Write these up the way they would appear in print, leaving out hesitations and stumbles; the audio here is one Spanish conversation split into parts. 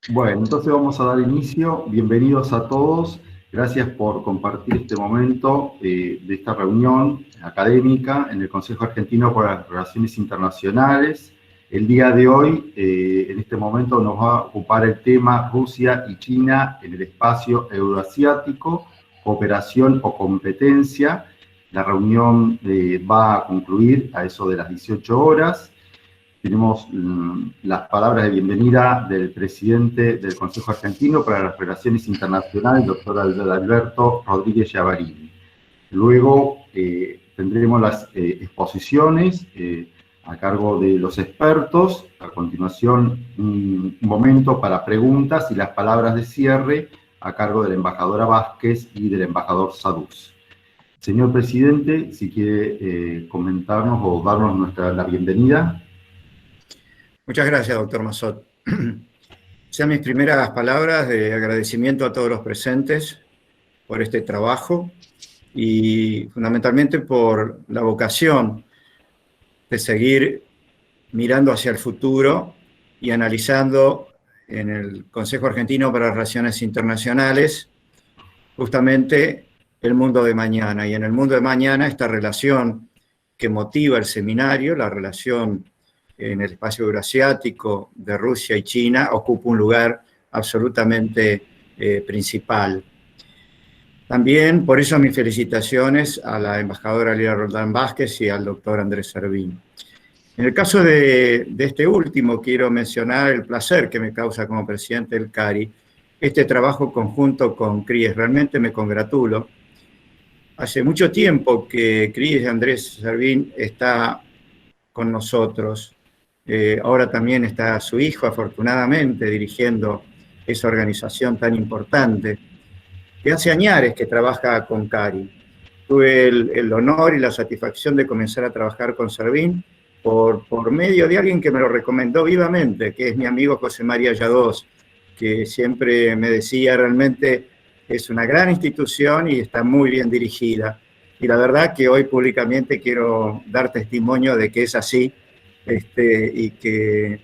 Bueno, entonces vamos a dar inicio. Bienvenidos a todos. Gracias por compartir este momento de esta reunión académica en el Consejo Argentino para las Relaciones Internacionales. El día de hoy, en este momento, nos va a ocupar el tema Rusia y China en el espacio euroasiático, cooperación o competencia. La reunión va a concluir a eso de las 18 horas. Tenemos las palabras de bienvenida del presidente del Consejo Argentino para las Relaciones Internacionales, el doctor Alberto Rodríguez Yavarini. Luego tendremos las exposiciones a cargo de los expertos. A continuación, un momento para preguntas y las palabras de cierre a cargo de la embajadora Vázquez y del embajador Saduz. Señor presidente, si quiere comentarnos o darnos la bienvenida. Muchas gracias, doctor Massot. Sean mis primeras palabras de agradecimiento a todos los presentes por este trabajo y fundamentalmente por la vocación de seguir mirando hacia el futuro y analizando en el Consejo Argentino para las Relaciones Internacionales justamente el mundo de mañana. Y en el mundo de mañana esta relación que motiva el seminario, la relación en el espacio euroasiático de Rusia y China, ocupa un lugar absolutamente principal. También, por eso, mis felicitaciones a la embajadora Lila Roldán Vázquez y al doctor Andrés Servín. En el caso de este último, quiero mencionar el placer que me causa como presidente del CARI este trabajo conjunto con CRIES. Realmente me congratulo. Hace mucho tiempo que CRIES y Andrés Servín está con nosotros. Ahora también está su hijo, afortunadamente, dirigiendo esa organización tan importante, que hace añares que trabaja con CARI. Tuve el honor y la satisfacción de comenzar a trabajar con Servín por medio de alguien que me lo recomendó vivamente, que es mi amigo José María Lladós, que siempre me decía realmente es una gran institución y está muy bien dirigida. Y la verdad que hoy públicamente quiero dar testimonio de que es así, y que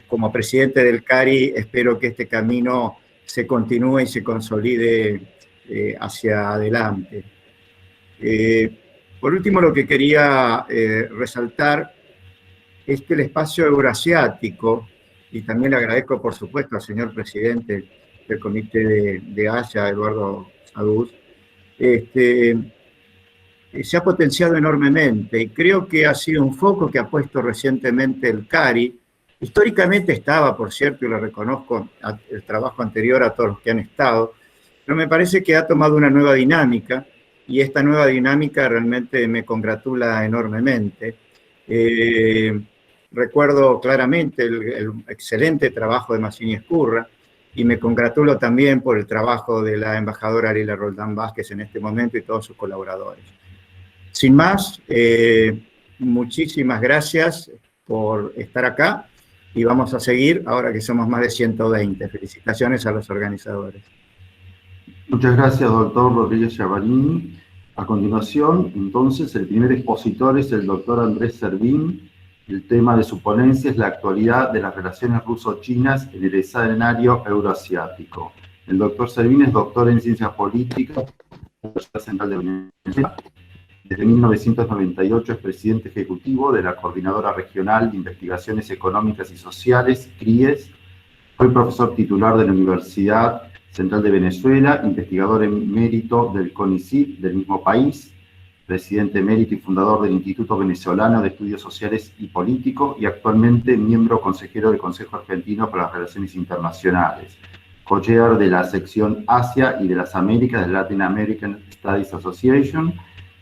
como presidente del CARI espero que este camino se continúe y se consolide hacia adelante. Por último, lo que quería resaltar es que el espacio euroasiático, y también le agradezco por supuesto al señor presidente del Comité de Asia, Eduardo Saduz, se ha potenciado enormemente y creo que ha sido un foco que ha puesto recientemente el CARI. Históricamente estaba, por cierto, y lo reconozco, el trabajo anterior a todos los que han estado, pero me parece que ha tomado una nueva dinámica y esta nueva dinámica realmente me congratula enormemente. Recuerdo claramente el excelente trabajo de Massini Escurra y me congratulo también por el trabajo de la embajadora Lila Roldán Vázquez en este momento y todos sus colaboradores. Sin más, muchísimas gracias por estar acá y vamos a seguir ahora que somos más de 120. Felicitaciones a los organizadores. Muchas gracias, doctor Rodríguez Yavarini. A continuación, entonces, el primer expositor es el doctor Andrés Servín. El tema de su ponencia es la actualidad de las relaciones ruso-chinas en el escenario euroasiático. El doctor Servín es doctor en Ciencias Políticas de la Universidad Central de Venezuela. Desde 1998 es presidente ejecutivo de la Coordinadora Regional de Investigaciones Económicas y Sociales, CRIES. Fue profesor titular de la Universidad Central de Venezuela, investigador emérito del CONICYT del mismo país, presidente emérito y fundador del Instituto Venezolano de Estudios Sociales y Políticos y actualmente miembro consejero del Consejo Argentino para las Relaciones Internacionales, co-chair de la sección Asia y de las Américas de la Latin American Studies Association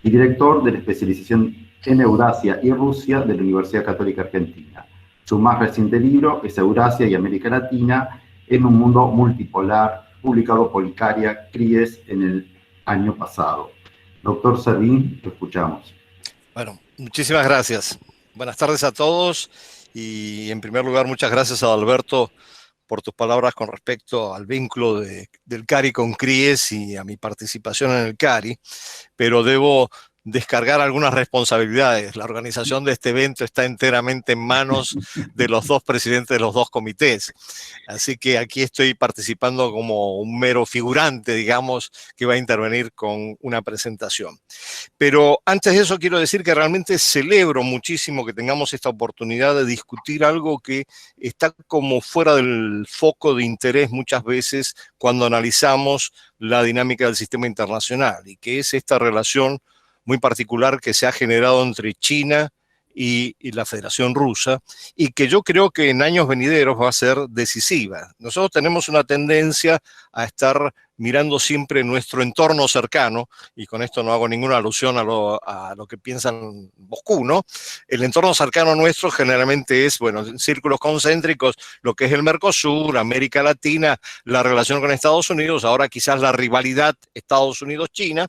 y director de la especialización en Eurasia y Rusia de la Universidad Católica Argentina. Su más reciente libro es Eurasia y América Latina en un mundo multipolar, publicado por Icaria CRIES en el año pasado. Doctor Servín, lo escuchamos. Bueno, muchísimas gracias. Buenas tardes a todos y en primer lugar muchas gracias a Alberto por tus palabras con respecto al vínculo del CARI con CRIES y a mi participación en el CARI, pero debo descargar algunas responsabilidades. La organización de este evento está enteramente en manos de los dos presidentes de los dos comités. Así que aquí estoy participando como un mero figurante, digamos, que va a intervenir con una presentación. Pero antes de eso quiero decir que realmente celebro muchísimo que tengamos esta oportunidad de discutir algo que está como fuera del foco de interés muchas veces cuando analizamos la dinámica del sistema internacional, y que es esta relación muy particular que se ha generado entre China y la Federación Rusa, y que yo creo que en años venideros va a ser decisiva. Nosotros tenemos una tendencia a estar mirando siempre nuestro entorno cercano, y con esto no hago ninguna alusión a lo que piensan Moscú, ¿no? El entorno cercano nuestro generalmente es, bueno, en círculos concéntricos, lo que es el Mercosur, América Latina, la relación con Estados Unidos, ahora quizás la rivalidad Estados Unidos-China,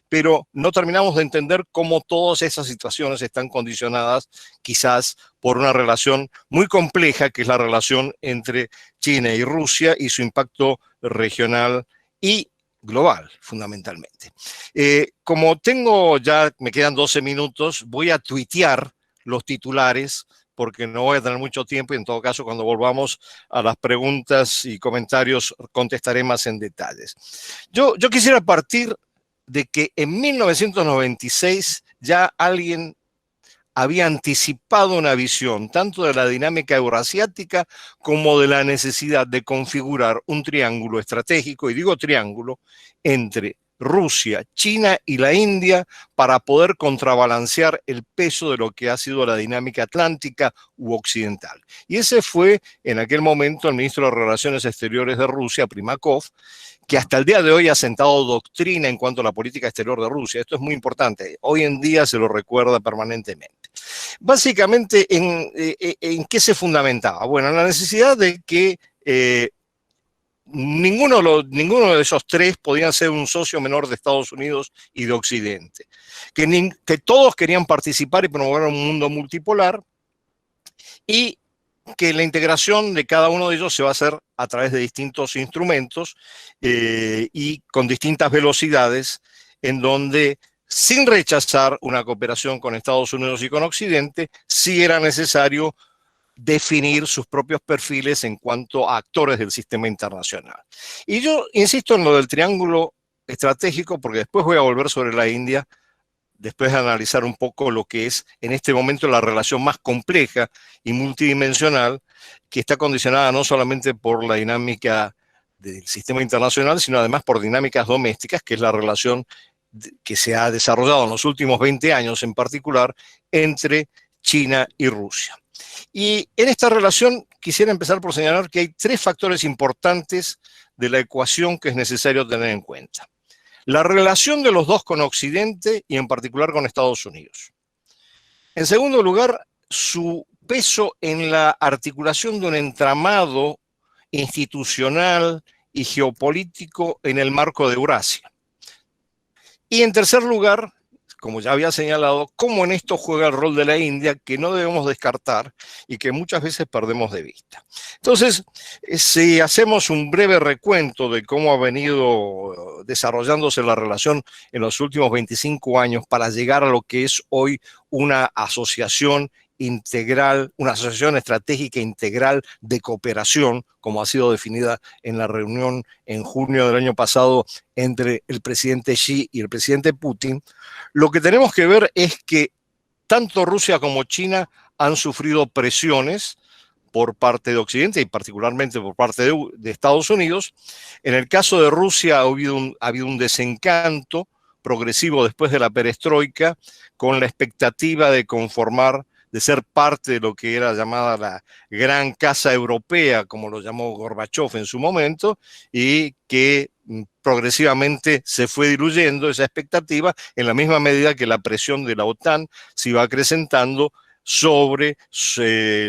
pero no terminamos de entender cómo todas esas situaciones están condicionadas quizás por una relación muy compleja, que es la relación entre China y Rusia y su impacto regional y global, fundamentalmente. Como me quedan 12 minutos, voy a tuitear los titulares, porque no voy a tener mucho tiempo, y en todo caso, cuando volvamos a las preguntas y comentarios, contestaré más en detalles. Yo quisiera partir de que en 1996 ya alguien había anticipado una visión tanto de la dinámica euroasiática como de la necesidad de configurar un triángulo estratégico, y digo triángulo, entre Rusia, China y la India, para poder contrabalancear el peso de lo que ha sido la dinámica atlántica u occidental. Y ese fue en aquel momento el ministro de Relaciones Exteriores de Rusia, Primakov, que hasta el día de hoy ha sentado doctrina en cuanto a la política exterior de Rusia. Esto es muy importante. Hoy en día se lo recuerda permanentemente. Básicamente, ¿en qué se fundamentaba? Bueno, en la necesidad de que ninguno de esos tres podía ser un socio menor de Estados Unidos y de Occidente. Que todos querían participar y promover un mundo multipolar, y que la integración de cada uno de ellos se va a hacer a través de distintos instrumentos y con distintas velocidades, en donde, sin rechazar una cooperación con Estados Unidos y con Occidente, sí era necesario definir sus propios perfiles en cuanto a actores del sistema internacional. Y yo insisto en lo del triángulo estratégico, porque después voy a volver sobre la India, después de analizar un poco lo que es en este momento la relación más compleja y multidimensional, que está condicionada no solamente por la dinámica del sistema internacional, sino además por dinámicas domésticas, que es la relación que se ha desarrollado en los últimos 20 años en particular entre China y Rusia. Y en esta relación quisiera empezar por señalar que hay tres factores importantes de la ecuación que es necesario tener en cuenta. La relación de los dos con Occidente y en particular con Estados Unidos. En segundo lugar, su peso en la articulación de un entramado institucional y geopolítico en el marco de Eurasia. Y en tercer lugar, como ya había señalado, cómo en esto juega el rol de la India, que no debemos descartar y que muchas veces perdemos de vista. Entonces, si hacemos un breve recuento de cómo ha venido desarrollándose la relación en los últimos 25 años para llegar a lo que es hoy una asociación integral, una asociación estratégica integral de cooperación, como ha sido definida en la reunión en junio del año pasado entre el presidente Xi y el presidente Putin, lo que tenemos que ver es que tanto Rusia como China han sufrido presiones por parte de Occidente y particularmente por parte de Estados Unidos. En el caso de Rusia ha habido un desencanto progresivo después de la perestroika, con la expectativa de ser parte de lo que era llamada la gran casa europea, como lo llamó Gorbachev en su momento, y que progresivamente se fue diluyendo esa expectativa en la misma medida que la presión de la OTAN se iba acrecentando sobre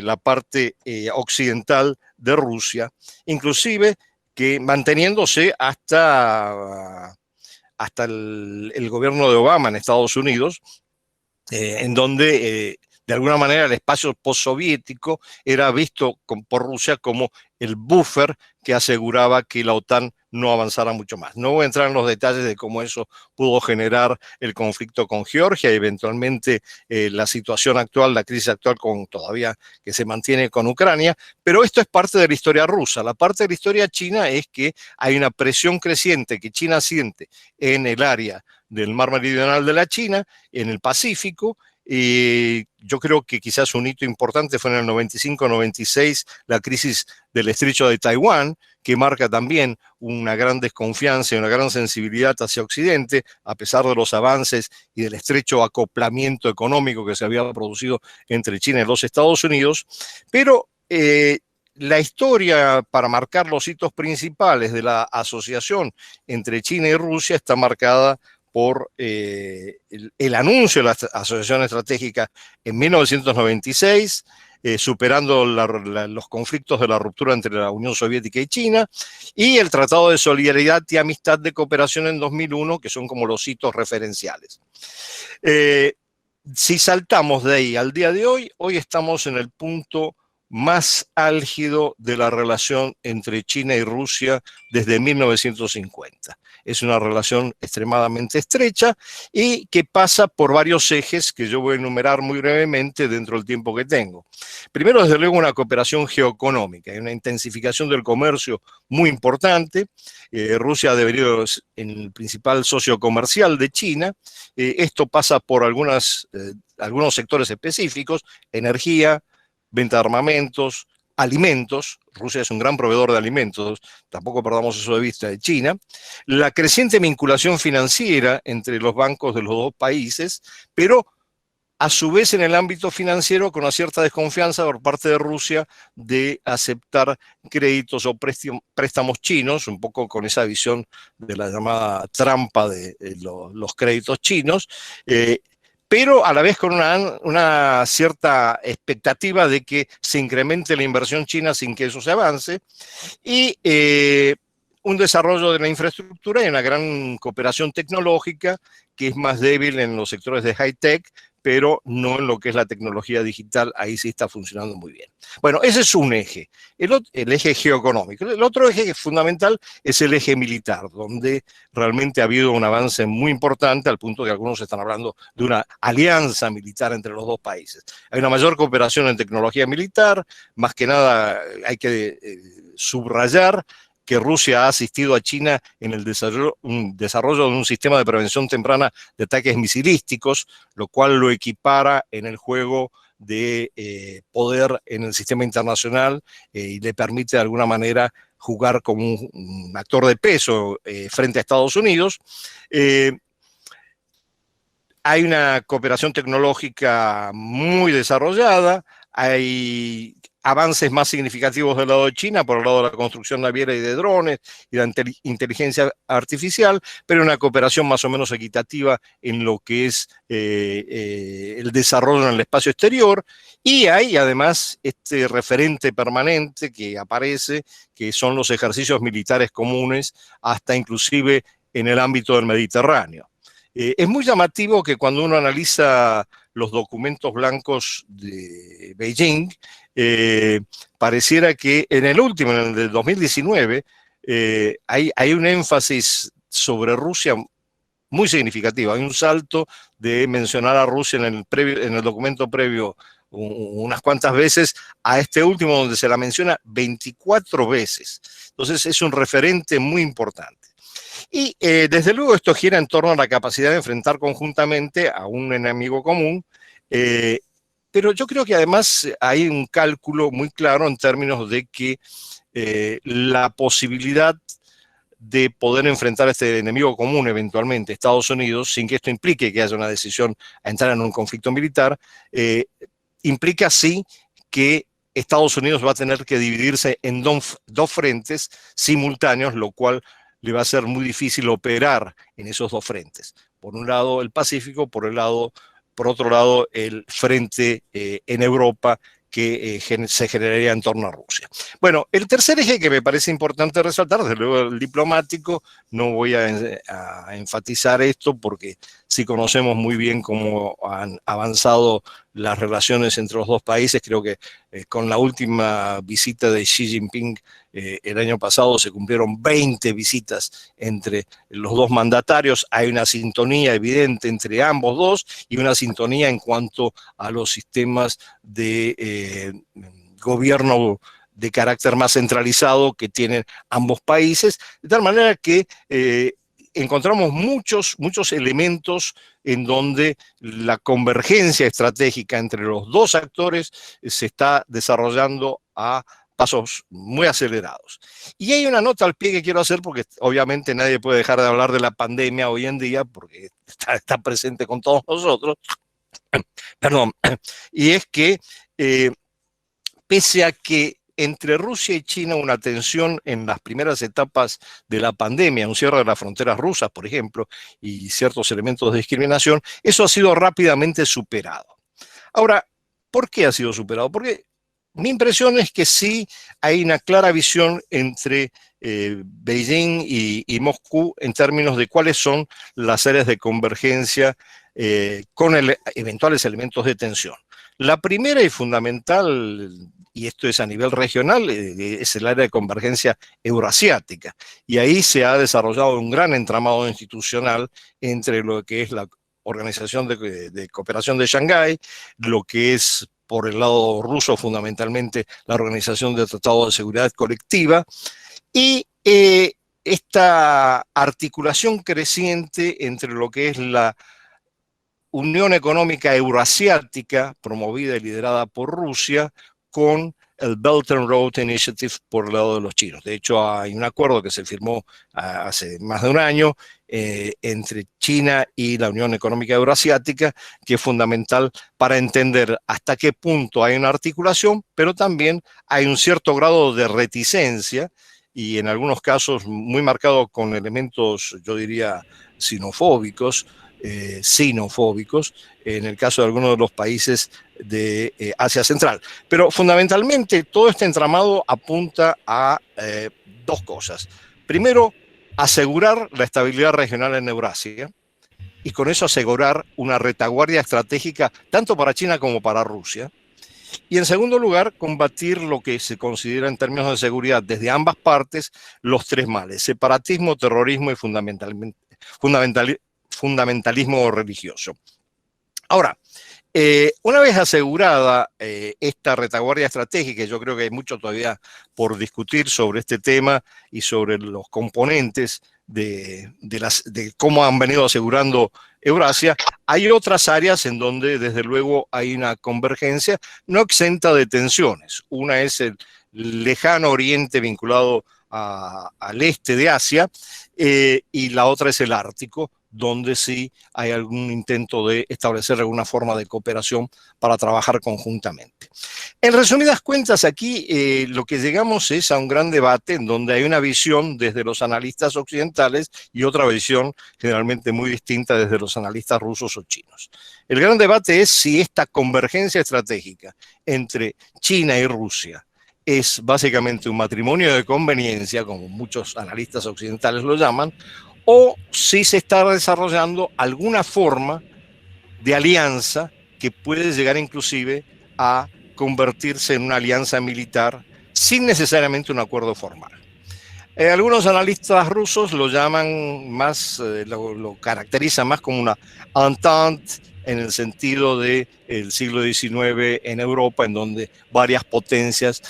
la parte occidental de Rusia, inclusive que manteniéndose hasta el gobierno de Obama en Estados Unidos, en donde de alguna manera el espacio postsoviético era visto por Rusia como el buffer que aseguraba que la OTAN no avanzara mucho más. No voy a entrar en los detalles de cómo eso pudo generar el conflicto con Georgia y eventualmente la situación actual, la crisis actual todavía que se mantiene con Ucrania, pero esto es parte de la historia rusa. La parte de la historia china es que hay una presión creciente que China siente en el área del mar meridional de la China, en el Pacífico. Y yo creo que quizás un hito importante fue en el 95-96 la crisis del estrecho de Taiwán, que marca también una gran desconfianza y una gran sensibilidad hacia Occidente, a pesar de los avances y del estrecho acoplamiento económico que se había producido entre China y los Estados Unidos. Pero la historia para marcar los hitos principales de la asociación entre China y Rusia está marcada por el anuncio de la asociación estratégica en 1996, superando los conflictos de la ruptura entre la Unión Soviética y China, y el Tratado de Solidaridad y Amistad de Cooperación en 2001, que son como los hitos referenciales. Si saltamos de ahí al día de hoy, hoy estamos en el punto más álgido de la relación entre China y Rusia desde 1950. Es una relación extremadamente estrecha y que pasa por varios ejes que yo voy a enumerar muy brevemente dentro del tiempo que tengo. Primero, desde luego, una cooperación geoeconómica, una intensificación del comercio muy importante. Rusia debería ser el principal socio comercial de China. Esto pasa por algunos sectores específicos: energía, venta de armamentos, alimentos. Rusia es un gran proveedor de alimentos, tampoco perdamos eso de vista, de China. La creciente vinculación financiera entre los bancos de los dos países, pero a su vez en el ámbito financiero con una cierta desconfianza por parte de Rusia de aceptar créditos o préstamos chinos, un poco con esa visión de la llamada trampa de los créditos chinos, pero a la vez con una cierta expectativa de que se incremente la inversión china sin que eso se avance, y un desarrollo de la infraestructura y una gran cooperación tecnológica que es más débil en los sectores de high-tech, pero no en lo que es la tecnología digital. Ahí sí está funcionando muy bien. Bueno, ese es un eje, el eje geoeconómico. El otro eje fundamental es el eje militar, donde realmente ha habido un avance muy importante, al punto que algunos están hablando de una alianza militar entre los dos países. Hay una mayor cooperación en tecnología militar. Más que nada hay que subrayar que Rusia ha asistido a China en el desarrollo de un sistema de prevención temprana de ataques misilísticos, lo cual lo equipara en el juego de poder en el sistema internacional y le permite de alguna manera jugar como un actor de peso frente a Estados Unidos. Hay una cooperación tecnológica muy desarrollada, hay avances más significativos del lado de China, por el lado de la construcción naviera y de drones y la inteligencia artificial, pero una cooperación más o menos equitativa en lo que es el desarrollo en el espacio exterior. Y hay además este referente permanente que aparece, que son los ejercicios militares comunes, hasta inclusive en el ámbito del Mediterráneo. Es muy llamativo que cuando uno analiza los documentos blancos de Beijing, pareciera que en el último, en el de 2019, hay un énfasis sobre Rusia muy significativo. Hay un salto de mencionar a Rusia en el documento previo unas cuantas veces a este último, donde se la menciona 24 veces. Entonces es un referente muy importante. Y desde luego esto gira en torno a la capacidad de enfrentar conjuntamente a un enemigo común, pero yo creo que además hay un cálculo muy claro en términos de que la posibilidad de poder enfrentar a este enemigo común eventualmente, Estados Unidos, sin que esto implique que haya una decisión a entrar en un conflicto militar, implica sí que Estados Unidos va a tener que dividirse en dos frentes simultáneos, lo cual le va a ser muy difícil operar en esos dos frentes. Por un lado el Pacífico, por otro lado el frente en Europa que se generaría en torno a Rusia. Bueno, el tercer eje que me parece importante resaltar, desde luego el diplomático. No voy a enfatizar esto porque sí conocemos muy bien cómo han avanzado las relaciones entre los dos países. Creo que con la última visita de Xi Jinping el año pasado se cumplieron 20 visitas entre los dos mandatarios. Hay una sintonía evidente entre ambos dos y una sintonía en cuanto a los sistemas de gobierno de carácter más centralizado que tienen ambos países, de tal manera que encontramos muchos elementos en donde la convergencia estratégica entre los dos actores se está desarrollando a pasos muy acelerados. Y hay una nota al pie que quiero hacer, porque obviamente nadie puede dejar de hablar de la pandemia hoy en día, porque está presente con todos nosotros. Perdón. Y es que pese a que entre Rusia y China una tensión en las primeras etapas de la pandemia, un cierre de las fronteras rusas, por ejemplo, y ciertos elementos de discriminación, eso ha sido rápidamente superado. Ahora, ¿por qué ha sido superado? Porque mi impresión es que sí hay una clara visión entre Beijing y Moscú en términos de cuáles son las áreas de convergencia con eventuales elementos de tensión. La primera y fundamental, y esto es a nivel regional, es el área de convergencia eurasiática. Y ahí se ha desarrollado un gran entramado institucional entre lo que es la Organización de Cooperación de Shanghái, lo que es por el lado ruso fundamentalmente la Organización de Tratado de Seguridad Colectiva, y esta articulación creciente entre lo que es la Unión Económica Eurasiática, promovida y liderada por Rusia, con el Belt and Road Initiative por el lado de los chinos. De hecho, hay un acuerdo que se firmó hace más de un año entre China y la Unión Económica Eurasiática, que es fundamental para entender hasta qué punto hay una articulación, pero también hay un cierto grado de reticencia, y en algunos casos muy marcado con elementos, yo diría, xenofóbicos, en el caso de algunos de los países de Asia Central. Pero fundamentalmente todo este entramado apunta a dos cosas. Primero, asegurar la estabilidad regional en Eurasia, y con eso asegurar una retaguardia estratégica tanto para China como para Rusia. Y en segundo lugar, combatir lo que se considera en términos de seguridad desde ambas partes los tres males: separatismo, terrorismo y fundamentalismo religioso. Ahora, una vez asegurada esta retaguardia estratégica, yo creo que hay mucho todavía por discutir sobre este tema y sobre los componentes de cómo han venido asegurando Eurasia. Hay otras áreas en donde desde luego hay una convergencia no exenta de tensiones. Una es el lejano oriente vinculado al este de Asia, y la otra es el Ártico, donde sí hay algún intento de establecer alguna forma de cooperación para trabajar conjuntamente. En resumidas cuentas, aquí lo que llegamos es a un gran debate en donde hay una visión desde los analistas occidentales y otra visión generalmente muy distinta desde los analistas rusos o chinos. El gran debate es si esta convergencia estratégica entre China y Rusia es básicamente un matrimonio de conveniencia, como muchos analistas occidentales lo llaman, o si se está desarrollando alguna forma de alianza que puede llegar inclusive a convertirse en una alianza militar sin necesariamente un acuerdo formal. Algunos analistas rusos lo llaman más, lo caracterizan más como una entente en el sentido del siglo XIX en Europa, en donde varias potencias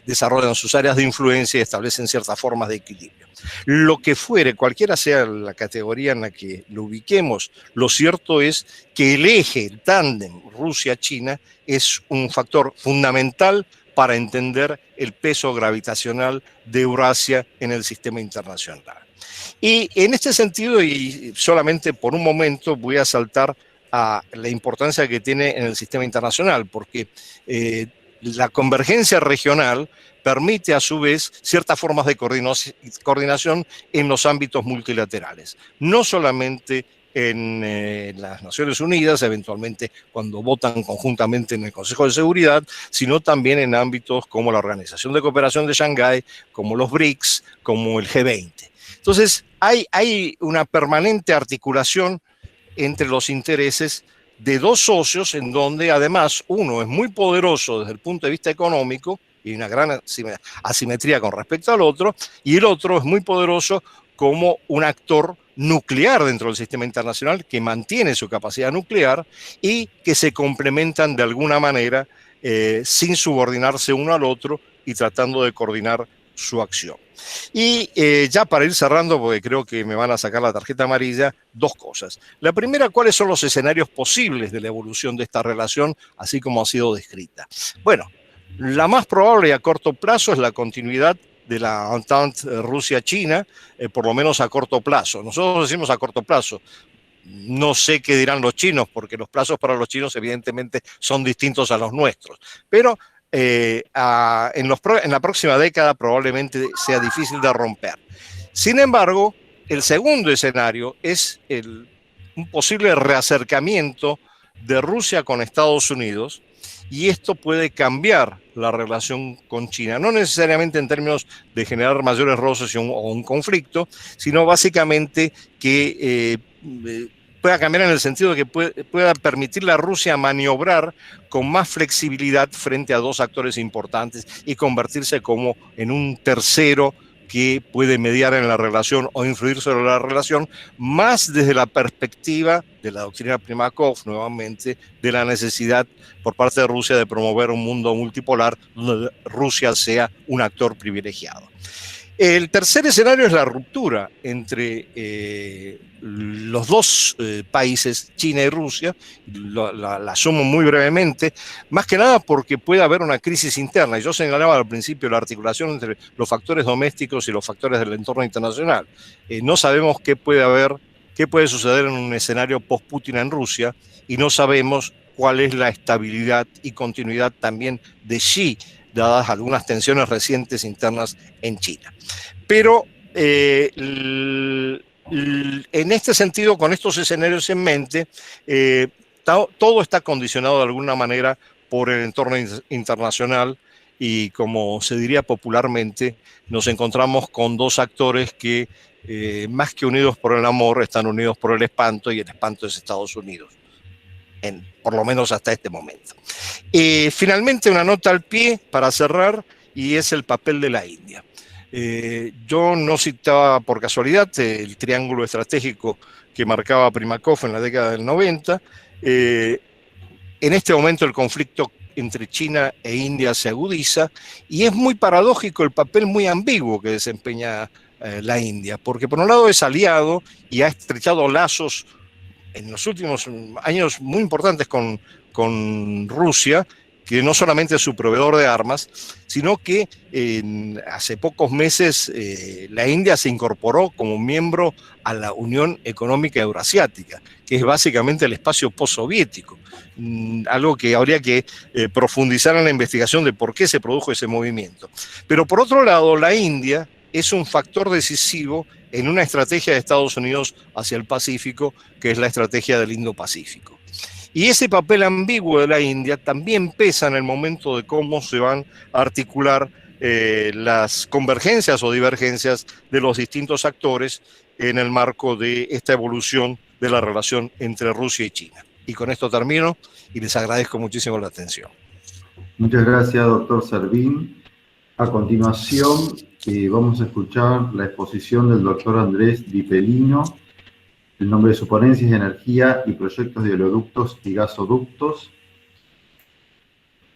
desarrollan sus áreas de influencia y establecen ciertas formas de equilibrio. Lo que fuere, cualquiera sea la categoría en la que lo ubiquemos, lo cierto es que el eje, el tándem Rusia-China es un factor fundamental para entender el peso gravitacional de Eurasia en el sistema internacional. Y en este sentido, y solamente por un momento voy a saltar a la importancia que tiene en el sistema internacional, porque la convergencia regional permite a su vez ciertas formas de coordinación en los ámbitos multilaterales, no solamente en las Naciones Unidas, eventualmente cuando votan conjuntamente en el Consejo de Seguridad, sino también en ámbitos como la Organización de Cooperación de Shanghái, como los BRICS, como el G20. Entonces, hay una permanente articulación entre los intereses de dos socios en donde además uno es muy poderoso desde el punto de vista económico y una gran asimetría con respecto al otro, y el otro es muy poderoso como un actor nuclear dentro del sistema internacional que mantiene su capacidad nuclear y que se complementan de alguna manera sin subordinarse uno al otro y tratando de coordinar su acción. Y ya para ir cerrando, porque creo que me van a sacar la tarjeta amarilla, dos cosas. La primera, ¿cuáles son los escenarios posibles de la evolución de esta relación, así como ha sido descrita? Bueno, la más probable a corto plazo es la continuidad de la Entente Rusia-China, por lo menos a corto plazo. Nosotros decimos a corto plazo. No sé qué dirán los chinos, porque los plazos para los chinos evidentemente son distintos a los nuestros. Pero en la próxima década probablemente sea difícil de romper. Sin embargo, el segundo escenario es un posible reacercamiento de Rusia con Estados Unidos, y esto puede cambiar la relación con China, no necesariamente en términos de generar mayores roces o un conflicto, sino básicamente que pueda cambiar en el sentido de que pueda permitirle a Rusia maniobrar con más flexibilidad frente a dos actores importantes y convertirse como en un tercero que puede mediar en la relación o influir sobre la relación, más desde la perspectiva de la doctrina Primakov, nuevamente, de la necesidad por parte de Rusia de promover un mundo multipolar donde Rusia sea un actor privilegiado. El tercer escenario es la ruptura entre los dos países, China y Rusia. La sumo muy brevemente, más que nada porque puede haber una crisis interna. Yo señalaba al principio la articulación entre los factores domésticos y los factores del entorno internacional. No sabemos qué puede suceder en un escenario post-Putin en Rusia, y no sabemos cuál es la estabilidad y continuidad también de Xi, dadas algunas tensiones recientes internas en China. Pero en este sentido, con estos escenarios en mente, todo está condicionado de alguna manera por el entorno internacional, y como se diría popularmente, nos encontramos con dos actores que, más que unidos por el amor, están unidos por el espanto, y el espanto es Estados Unidos. Por lo menos hasta este momento. Finalmente, una nota al pie para cerrar, y es el papel de la India. Yo no citaba por casualidad el triángulo estratégico que marcaba Primakov en la década del 90. En este momento el conflicto entre China e India se agudiza, y es muy paradójico el papel muy ambiguo que desempeña la India, porque por un lado es aliado y ha estrechado lazos en los últimos años muy importantes con Rusia, que no solamente es su proveedor de armas, sino que hace pocos meses la India se incorporó como miembro a la Unión Económica Euroasiática, que es básicamente el espacio postsoviético. Algo que habría que profundizar en la investigación de por qué se produjo ese movimiento. Pero por otro lado, la India es un factor decisivo en una estrategia de Estados Unidos hacia el Pacífico, que es la estrategia del Indo-Pacífico. Y ese papel ambiguo de la India también pesa en el momento de cómo se van a articular las convergencias o divergencias de los distintos actores en el marco de esta evolución de la relación entre Rusia y China. Y con esto termino, y les agradezco muchísimo la atención. Muchas gracias, doctor Servín. A continuación, vamos a escuchar la exposición del doctor Andrés Di Pelino. El nombre de su ponencia es Energía y Proyectos de Oleoductos y Gasoductos.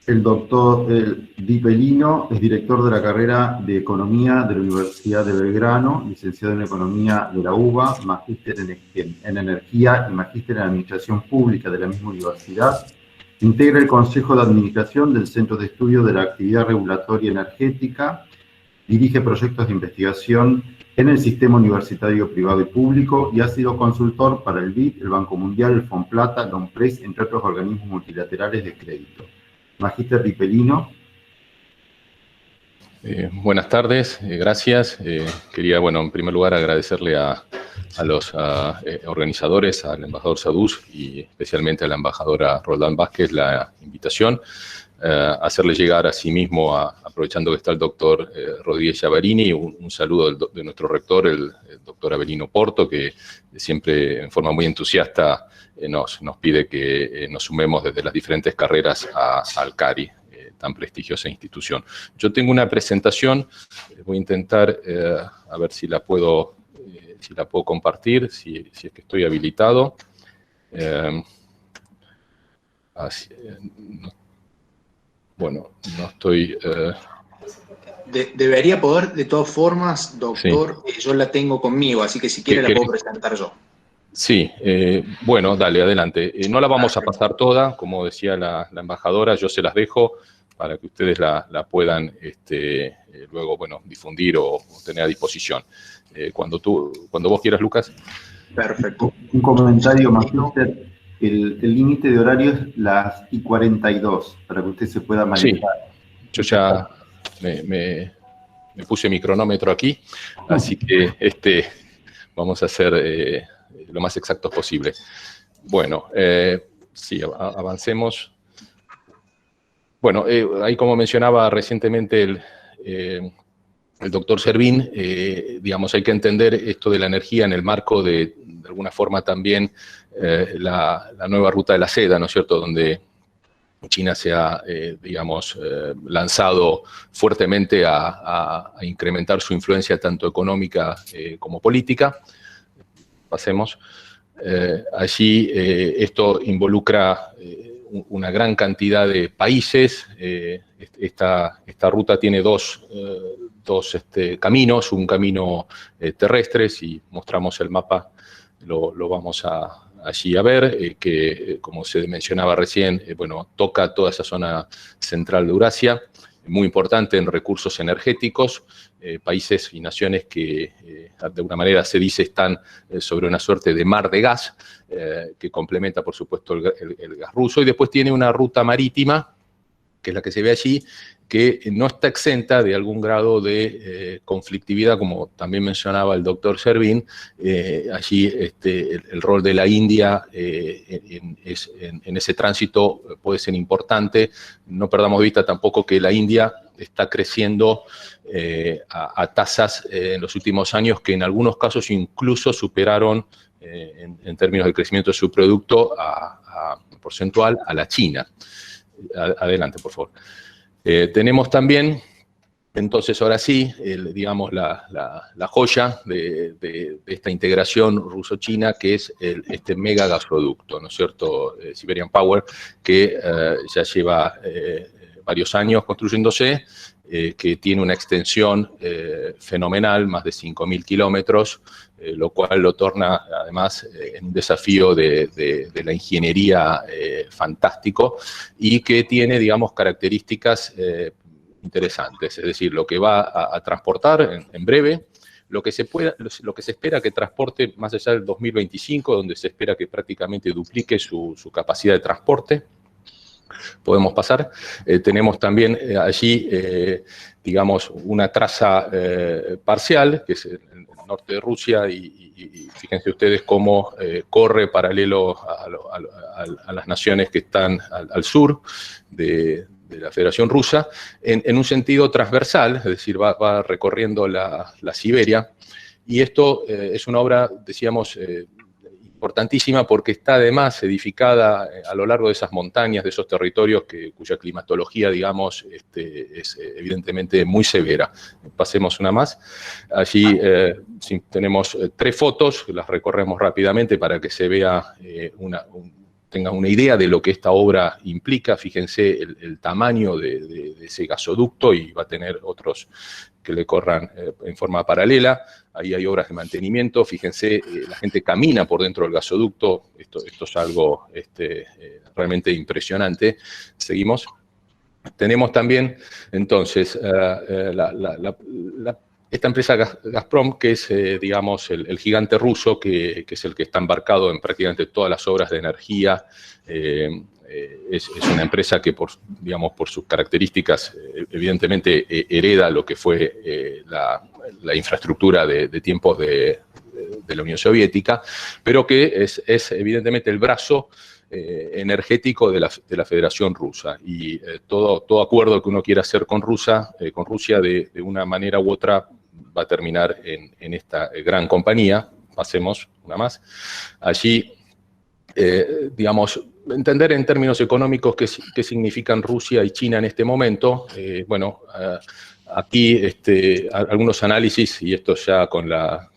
El doctor Di Pelino es director de la carrera de Economía de la Universidad de Belgrano, licenciado en Economía de la UBA, magíster en Energía y magíster en Administración Pública de la misma universidad. Integra el Consejo de Administración del Centro de Estudio de la Actividad Regulatoria Energética. Dirige proyectos de investigación en el sistema universitario privado y público, y ha sido consultor para el BID, el Banco Mundial, el Fonplata, la OMPRES, entre otros organismos multilaterales de crédito. Magíster Di Pelino. Buenas tardes, gracias. Quería, en primer lugar agradecerle a los organizadores, al embajador Sadus y especialmente a la embajadora Roldán Vázquez la invitación. hacerle llegar a sí mismo, aprovechando que está el doctor Rodríguez Chiavarini, un saludo de nuestro rector, el doctor Avelino Porto, que siempre en forma muy entusiasta nos pide que nos sumemos desde las diferentes carreras al CARI, tan prestigiosa institución. Yo tengo una presentación, voy a intentar a ver si la puedo compartir, si es que estoy habilitado. Bueno, no estoy... Debería poder, de todas formas, doctor, sí. Yo la tengo conmigo, así que si quiere la puedo presentar yo. Sí, bueno, dale, adelante. No la vamos a pasar toda, como decía la embajadora, yo se las dejo para que ustedes la puedan luego, bueno, difundir o tener a disposición. Cuando vos quieras, Lucas. Perfecto. Un comentario, Magíster. El límite de horario es las y 42, para que usted se pueda manejar. Sí, yo ya me puse mi cronómetro aquí, así que vamos a ser lo más exactos posible. Bueno, sí, avancemos. Bueno, ahí como mencionaba recientemente el doctor Servín, digamos, hay que entender esto de la energía en el marco de alguna forma también la nueva ruta de la seda, ¿no es cierto?, donde China se ha, digamos, lanzado fuertemente a incrementar su influencia tanto económica como política. Pasemos. Allí esto involucra una gran cantidad de países. Esta ruta tiene dos caminos, un camino terrestre, si mostramos el mapa lo vamos allí a ver, que como se mencionaba recién, bueno, toca toda esa zona central de Eurasia, muy importante en recursos energéticos, países y naciones que de alguna manera se dice están sobre una suerte de mar de gas, que complementa por supuesto el gas ruso, y después tiene una ruta marítima, que es la que se ve allí, que no está exenta de algún grado de conflictividad, como también mencionaba el doctor Servín. Allí el rol de la India en ese tránsito puede ser importante. No perdamos de vista tampoco que la India está creciendo a tasas en los últimos años que en algunos casos incluso superaron en términos de crecimiento de su producto porcentual a la China. Adelante, por favor. Tenemos también, entonces ahora sí, digamos la joya de esta integración ruso-china, que es este mega gasoducto, ¿no es cierto?, Siberian Power, que ya lleva varios años construyéndose, que tiene una extensión fenomenal, más de 5.000 kilómetros, lo cual lo torna además en un desafío de la ingeniería fantástico, y que tiene, digamos, características interesantes, es decir, lo que va a transportar en breve, lo que se espera que transporte más allá del 2025, donde se espera que prácticamente duplique su capacidad de transporte. Podemos pasar. Tenemos también allí, digamos, una traza parcial, que es el norte de Rusia, y fíjense ustedes cómo corre paralelo a las naciones que están al sur de la Federación Rusa, en un sentido transversal, es decir, va recorriendo la Siberia, y esto es una obra, decíamos, importantísima porque está además edificada a lo largo de esas montañas, de esos territorios cuya climatología, digamos, es evidentemente muy severa. Pasemos una más. Allí tenemos 3 fotos, las recorremos rápidamente para que se vea tengan una idea de lo que esta obra implica. Fíjense el tamaño de ese gasoducto, y va a tener otros que le corran en forma paralela. Ahí hay obras de mantenimiento. Fíjense, la gente camina por dentro del gasoducto. Esto es algo realmente impresionante. Seguimos. Tenemos también, entonces, esta empresa Gazprom, que es, digamos, el gigante ruso, que es el que está embarcado en prácticamente todas las obras de energía. Es una empresa que, digamos, por sus características, evidentemente hereda lo que fue la infraestructura de tiempos de la Unión Soviética, pero que es evidentemente el brazo energético de la Federación Rusa. Y todo acuerdo que uno quiera hacer con Rusia de una manera u otra va a terminar en esta gran compañía. Pasemos una más. Allí, digamos, entender en términos económicos qué significan Rusia y China en este momento. Aquí algunos análisis, y esto ya con la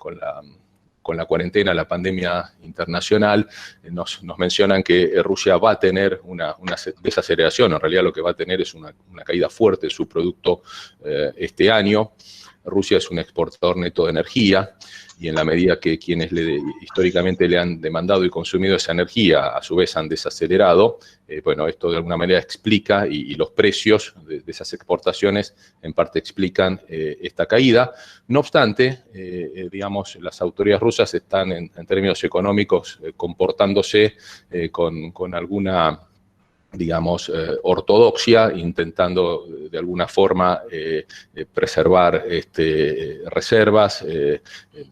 cuarentena, la pandemia internacional, nos mencionan que Rusia va a tener una desaceleración. En realidad lo que va a tener es una caída fuerte de su producto este año. Rusia es un exportador neto de energía, y en la medida que quienes históricamente le han demandado y consumido esa energía, a su vez han desacelerado, esto de alguna manera explica, y los precios de esas exportaciones en parte explican esta caída. No obstante, digamos, las autoridades rusas están en términos económicos comportándose con alguna, digamos, ortodoxia, intentando de alguna forma preservar reservas,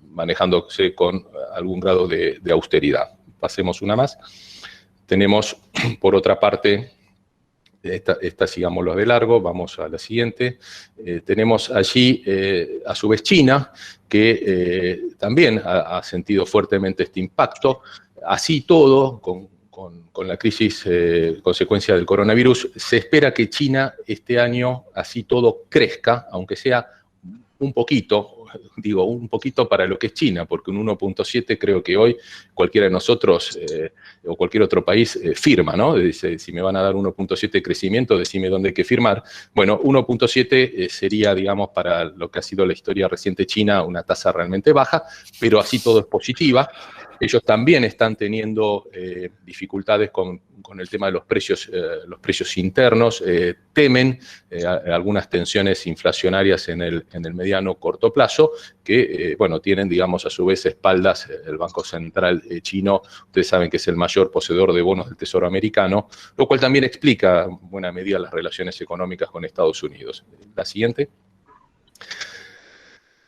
manejándose con algún grado de austeridad. Pasemos una más. Tenemos, por otra parte, esta sigámoslo de largo, vamos a la siguiente. Tenemos allí, a su vez, China, que también ha sentido fuertemente este impacto. Así todo, con la crisis consecuencia del coronavirus, se espera que China este año, así todo, crezca, aunque sea un poquito, digo un poquito para lo que es China, porque un 1.7 creo que hoy cualquiera de nosotros o cualquier otro país firma, ¿no? Dice, si me van a dar 1.7 de crecimiento, decime dónde hay que firmar. Bueno, 1.7 sería, digamos, para lo que ha sido la historia reciente China, una tasa realmente baja, pero así todo es positiva. Ellos también están teniendo dificultades con el tema de los precios internos, temen algunas tensiones inflacionarias en el mediano corto plazo, que tienen, digamos, a su vez espaldas el Banco Central chino. Ustedes saben que es el mayor poseedor de bonos del Tesoro americano, lo cual también explica en buena medida las relaciones económicas con Estados Unidos. La siguiente.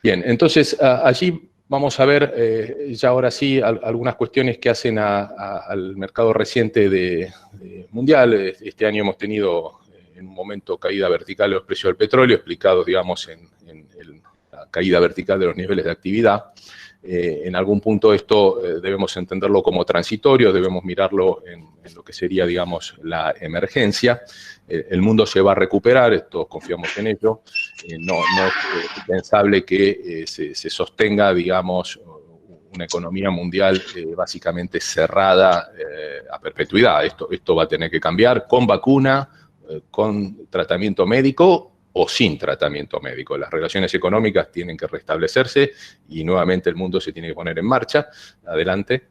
Bien, entonces allí vamos a ver ya ahora sí algunas cuestiones que hacen al mercado reciente mundial. Este año hemos tenido en un momento caída vertical de los precios del petróleo, explicados, digamos, en la caída vertical de los niveles de actividad. En algún punto esto debemos entenderlo como transitorio, debemos mirarlo en lo que sería, digamos, la emergencia. El mundo se va a recuperar, todos confiamos en ello. No es pensable que se sostenga, digamos, una economía mundial básicamente cerrada a perpetuidad. Esto va a tener que cambiar con vacuna, con tratamiento médico o sin tratamiento médico. Las relaciones económicas tienen que restablecerse y nuevamente el mundo se tiene que poner en marcha. Adelante.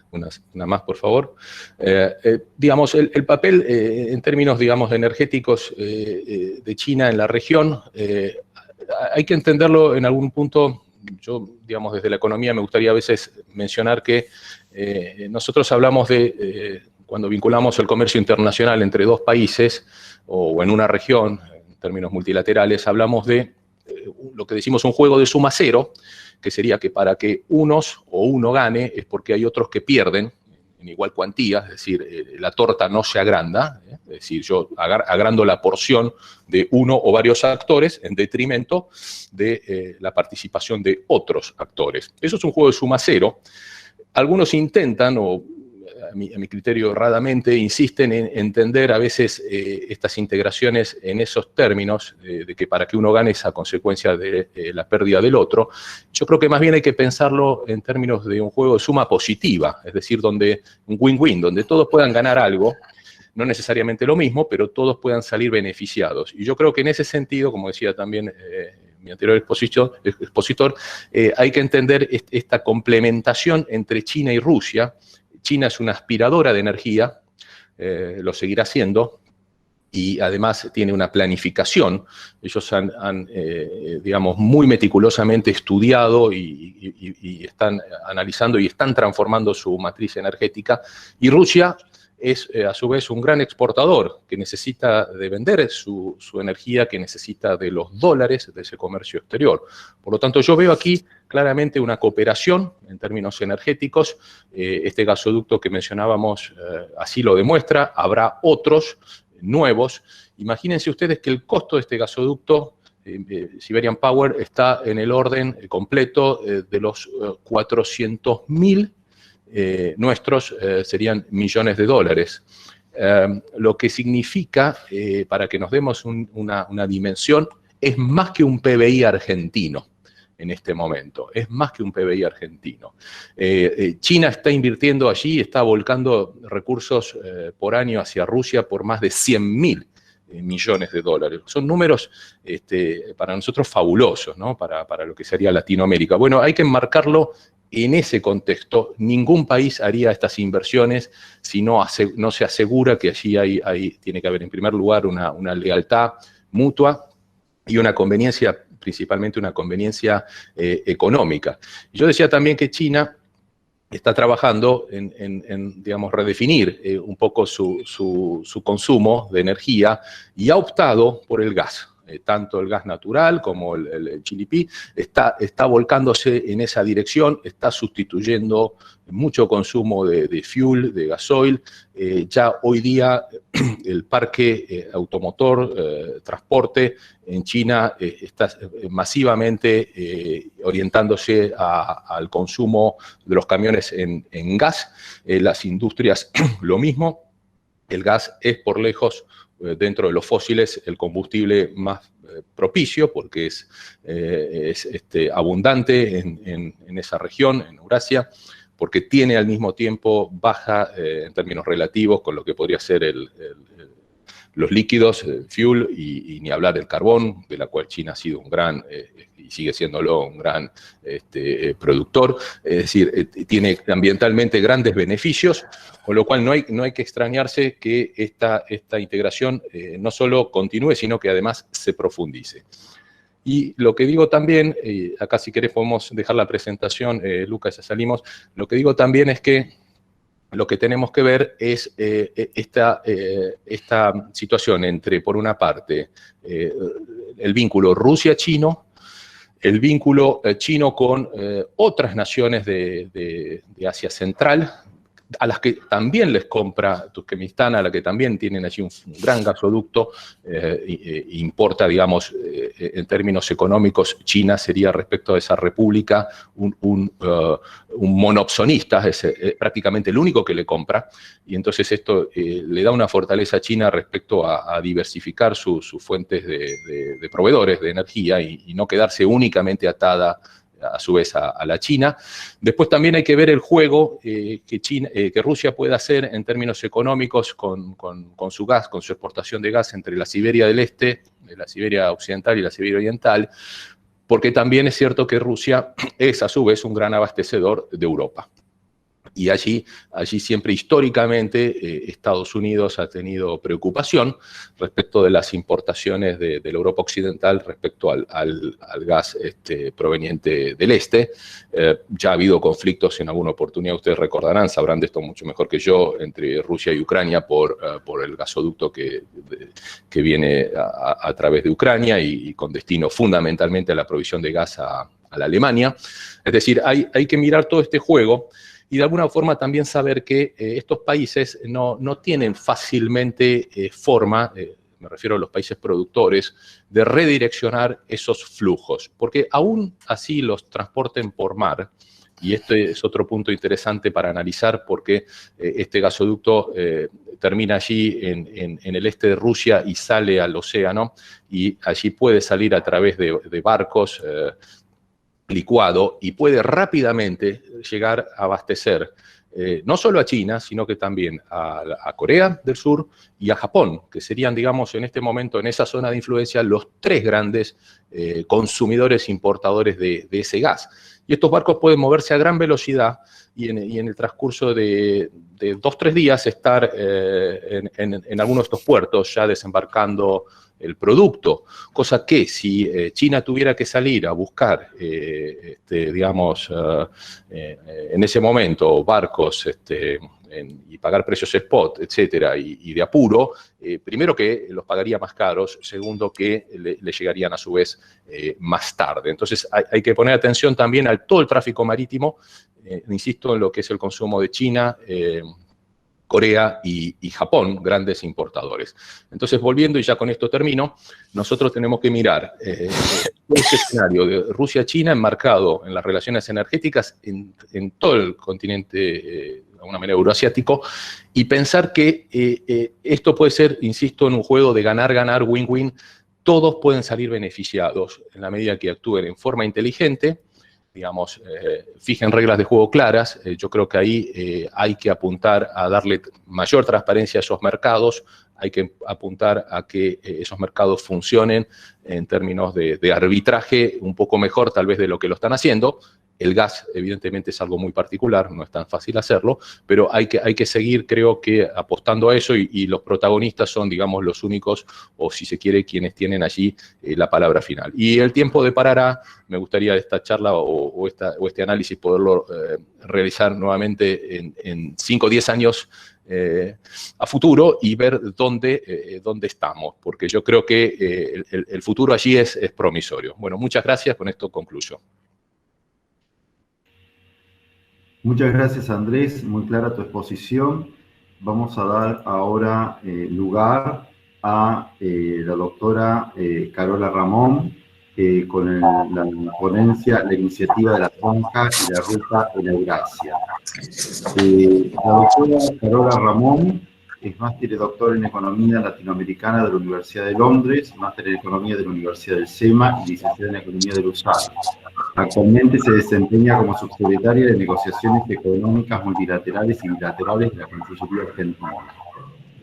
Una más, por favor. Digamos, el papel en términos, digamos, energéticos de China en la región, hay que entenderlo en algún punto. Yo, digamos, desde la economía me gustaría a veces mencionar que nosotros hablamos de, cuando vinculamos el comercio internacional entre dos países o en una región, en términos multilaterales, hablamos de lo que decimos un juego de suma cero, que sería que para que uno gane es porque hay otros que pierden en igual cuantía, es decir, la torta no se agranda, es decir, yo agrando la porción de uno o varios actores en detrimento de la participación de otros actores. Eso es un juego de suma cero. Algunos intentan, o a mi criterio erradamente, insisten en entender a veces estas integraciones en esos términos, de que para que uno gane es a consecuencia de la pérdida del otro. Yo creo que más bien hay que pensarlo en términos de un juego de suma positiva, es decir, donde un win-win, donde todos puedan ganar algo, no necesariamente lo mismo, pero todos puedan salir beneficiados. Y yo creo que en ese sentido, como decía también mi anterior expositor, hay que entender esta complementación entre China y Rusia. China es una aspiradora de energía, lo seguirá siendo, y además tiene una planificación. Ellos han digamos, muy meticulosamente estudiado y están analizando y están transformando su matriz energética. Y Rusia es a su vez un gran exportador que necesita de vender su energía, que necesita de los dólares de ese comercio exterior. Por lo tanto, yo veo aquí claramente una cooperación en términos energéticos. Este gasoducto que mencionábamos así lo demuestra. Habrá otros nuevos. Imagínense ustedes que el costo de este gasoducto, Siberian Power, está en el orden completo de los 400.000 nuestros serían millones de dólares. Lo que significa, para que nos demos una dimensión, es más que un PBI argentino en este momento, es más que un PBI argentino. China está invirtiendo allí, está volcando recursos por año hacia Rusia por más de 100.000 millones de dólares. Son números para nosotros fabulosos, ¿no? Para lo que sería Latinoamérica. Bueno, hay que enmarcarlo en ese contexto. Ningún país haría estas inversiones si no se asegura que allí tiene que haber, en primer lugar, una lealtad mutua y una conveniencia, principalmente una conveniencia económica. Yo decía también que China está trabajando en digamos, redefinir un poco su consumo de energía y ha optado por el gas. Tanto el gas natural como el GLP está volcándose en esa dirección, está sustituyendo mucho consumo de fuel, de gasoil. Ya hoy día el parque automotor, transporte en China está masivamente orientándose al consumo de los camiones en gas. Las industrias lo mismo. El gas es por lejos, dentro de los fósiles, el combustible más propicio porque es abundante en esa región, en Eurasia, porque tiene al mismo tiempo baja en términos relativos con lo que podría ser los líquidos, el fuel, y ni hablar del carbón, de la cual China ha sido un gran, y sigue siéndolo, un gran productor. Es decir, tiene ambientalmente grandes beneficios, con lo cual no hay que extrañarse que esta integración no solo continúe, sino que además se profundice. Y lo que digo también, acá si querés podemos dejar la presentación, Lucas, ya salimos, lo que digo también es que lo que tenemos que ver es esta situación entre, por una parte, el vínculo Rusia-Chino, el vínculo chino con otras naciones de Asia Central, a las que también les compra Turkmenistán, a la que también tienen allí un gran gasoducto, importa, digamos, en términos económicos, China sería respecto a esa república un monopsonista, es prácticamente el único que le compra, y entonces esto le da una fortaleza a China respecto a diversificar sus fuentes de proveedores de energía y no quedarse únicamente atada a su vez a la China. Después también hay que ver el juego que Rusia puede hacer en términos económicos con su gas, con su exportación de gas entre la Siberia del Este, la Siberia Occidental y la Siberia Oriental, porque también es cierto que Rusia es a su vez un gran abastecedor de Europa. Y allí siempre históricamente Estados Unidos ha tenido preocupación respecto de las importaciones de la Europa Occidental respecto al gas proveniente del este. Ya ha habido conflictos en alguna oportunidad, ustedes recordarán, sabrán de esto mucho mejor que yo, entre Rusia y Ucrania por el gasoducto que viene a través de Ucrania y con destino fundamentalmente a la provisión de gas a la Alemania. Es decir, hay que mirar todo este juego y de alguna forma también saber que estos países no tienen fácilmente forma, me refiero a los países productores, de redireccionar esos flujos, porque aún así los transporten por mar, y este es otro punto interesante para analizar porque este gasoducto termina allí en el este de Rusia y sale al océano, y allí puede salir a través de barcos licuado y puede rápidamente llegar a abastecer no solo a China, sino que también a Corea del Sur y a Japón, que serían, digamos, en este momento, en esa zona de influencia, los tres grandes consumidores importadores de ese gas. Y estos barcos pueden moverse a gran velocidad y en el transcurso de 2 o 3 días estar en algunos de estos puertos, ya desembarcando producto, cosa que si China tuviera que salir a buscar, digamos, en ese momento barcos y pagar precios spot, etcétera, y de apuro, primero que los pagaría más caros, segundo que le llegarían a su vez más tarde. Entonces hay que poner atención también a todo el tráfico marítimo, insisto en lo que es el consumo de China, Corea y Japón, grandes importadores. Entonces, volviendo, y ya con esto termino, nosotros tenemos que mirar este escenario de Rusia-China enmarcado en las relaciones energéticas en todo el continente, de alguna manera, euroasiático, y pensar que esto puede ser, insisto, en un juego de ganar-ganar, win-win. Todos pueden salir beneficiados en la medida que actúen en forma inteligente, digamos, fijen reglas de juego claras. Yo creo que ahí hay que apuntar a darle mayor transparencia a esos mercados, hay que apuntar a que esos mercados funcionen en términos de arbitraje un poco mejor tal vez de lo que lo están haciendo. El gas, evidentemente, es algo muy particular, no es tan fácil hacerlo, pero hay que seguir, creo que, apostando a eso, y los protagonistas son, digamos, los únicos, o si se quiere, quienes tienen allí la palabra final. Y el tiempo deparará. Me gustaría esta charla o este análisis poderlo realizar nuevamente en 5 o 10 años a futuro y ver dónde estamos, porque yo creo que el futuro allí es promisorio. Bueno, muchas gracias, con esto concluyo. Muchas gracias, Andrés, muy clara tu exposición. Vamos a dar ahora lugar a la doctora Carola Ramón con la ponencia, la iniciativa de la franja y la ruta de la Eurasia. La doctora Carola Ramón es máster y doctor en Economía Latinoamericana de la Universidad de Londres, máster en Economía de la Universidad del SEMA y licenciada en Economía de la USAID. Actualmente se desempeña como subsecretaria de Negociaciones Económicas Multilaterales y Bilaterales de la Cancillería Argentina.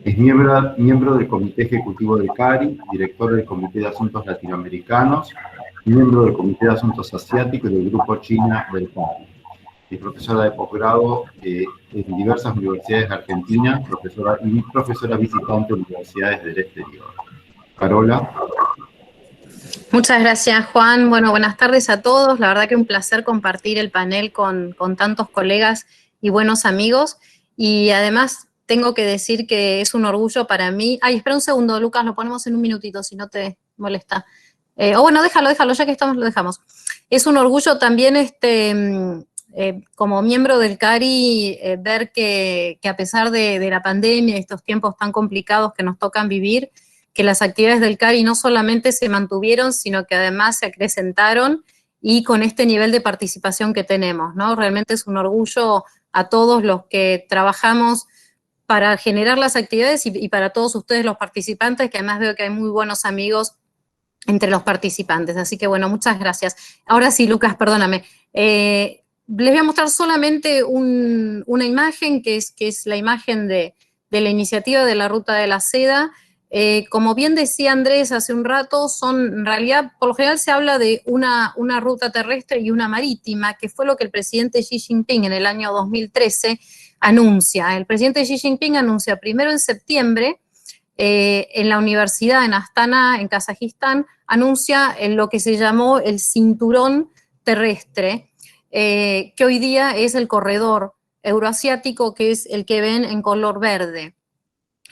Es miembro del Comité Ejecutivo del CARI, director del Comité de Asuntos Latinoamericanos, miembro del Comité de Asuntos Asiáticos y del Grupo China del CARI. Es profesora de posgrado en diversas universidades de Argentina, profesora visitante de universidades del exterior. Carola. Muchas gracias, Juan. Bueno, buenas tardes a todos. La verdad que un placer compartir el panel con tantos colegas y buenos amigos. Y además tengo que decir que es un orgullo para mí. Ay, espera un segundo, Lucas, lo ponemos en un minutito, si no te molesta. Bueno, déjalo, ya que estamos, lo dejamos. Es un orgullo también, como miembro del CARI, ver que a pesar de la pandemia y estos tiempos tan complicados que nos tocan vivir, que las actividades del CARI no solamente se mantuvieron, sino que además se acrecentaron y con este nivel de participación que tenemos, ¿no? Realmente es un orgullo a todos los que trabajamos para generar las actividades y para todos ustedes los participantes, que además veo que hay muy buenos amigos entre los participantes. Así que bueno, muchas gracias. Ahora sí, Lucas, perdóname. Les voy a mostrar solamente una imagen, que es la imagen de la iniciativa de la Ruta de la Seda. Como bien decía Andrés hace un rato, en realidad, por lo general se habla de una ruta terrestre y una marítima, que fue lo que el presidente Xi Jinping en el año 2013 anuncia. El presidente Xi Jinping anuncia primero en septiembre, en la universidad en Astana, en Kazajistán, anuncia lo que se llamó el cinturón terrestre, que hoy día es el corredor euroasiático, que es el que ven en color verde.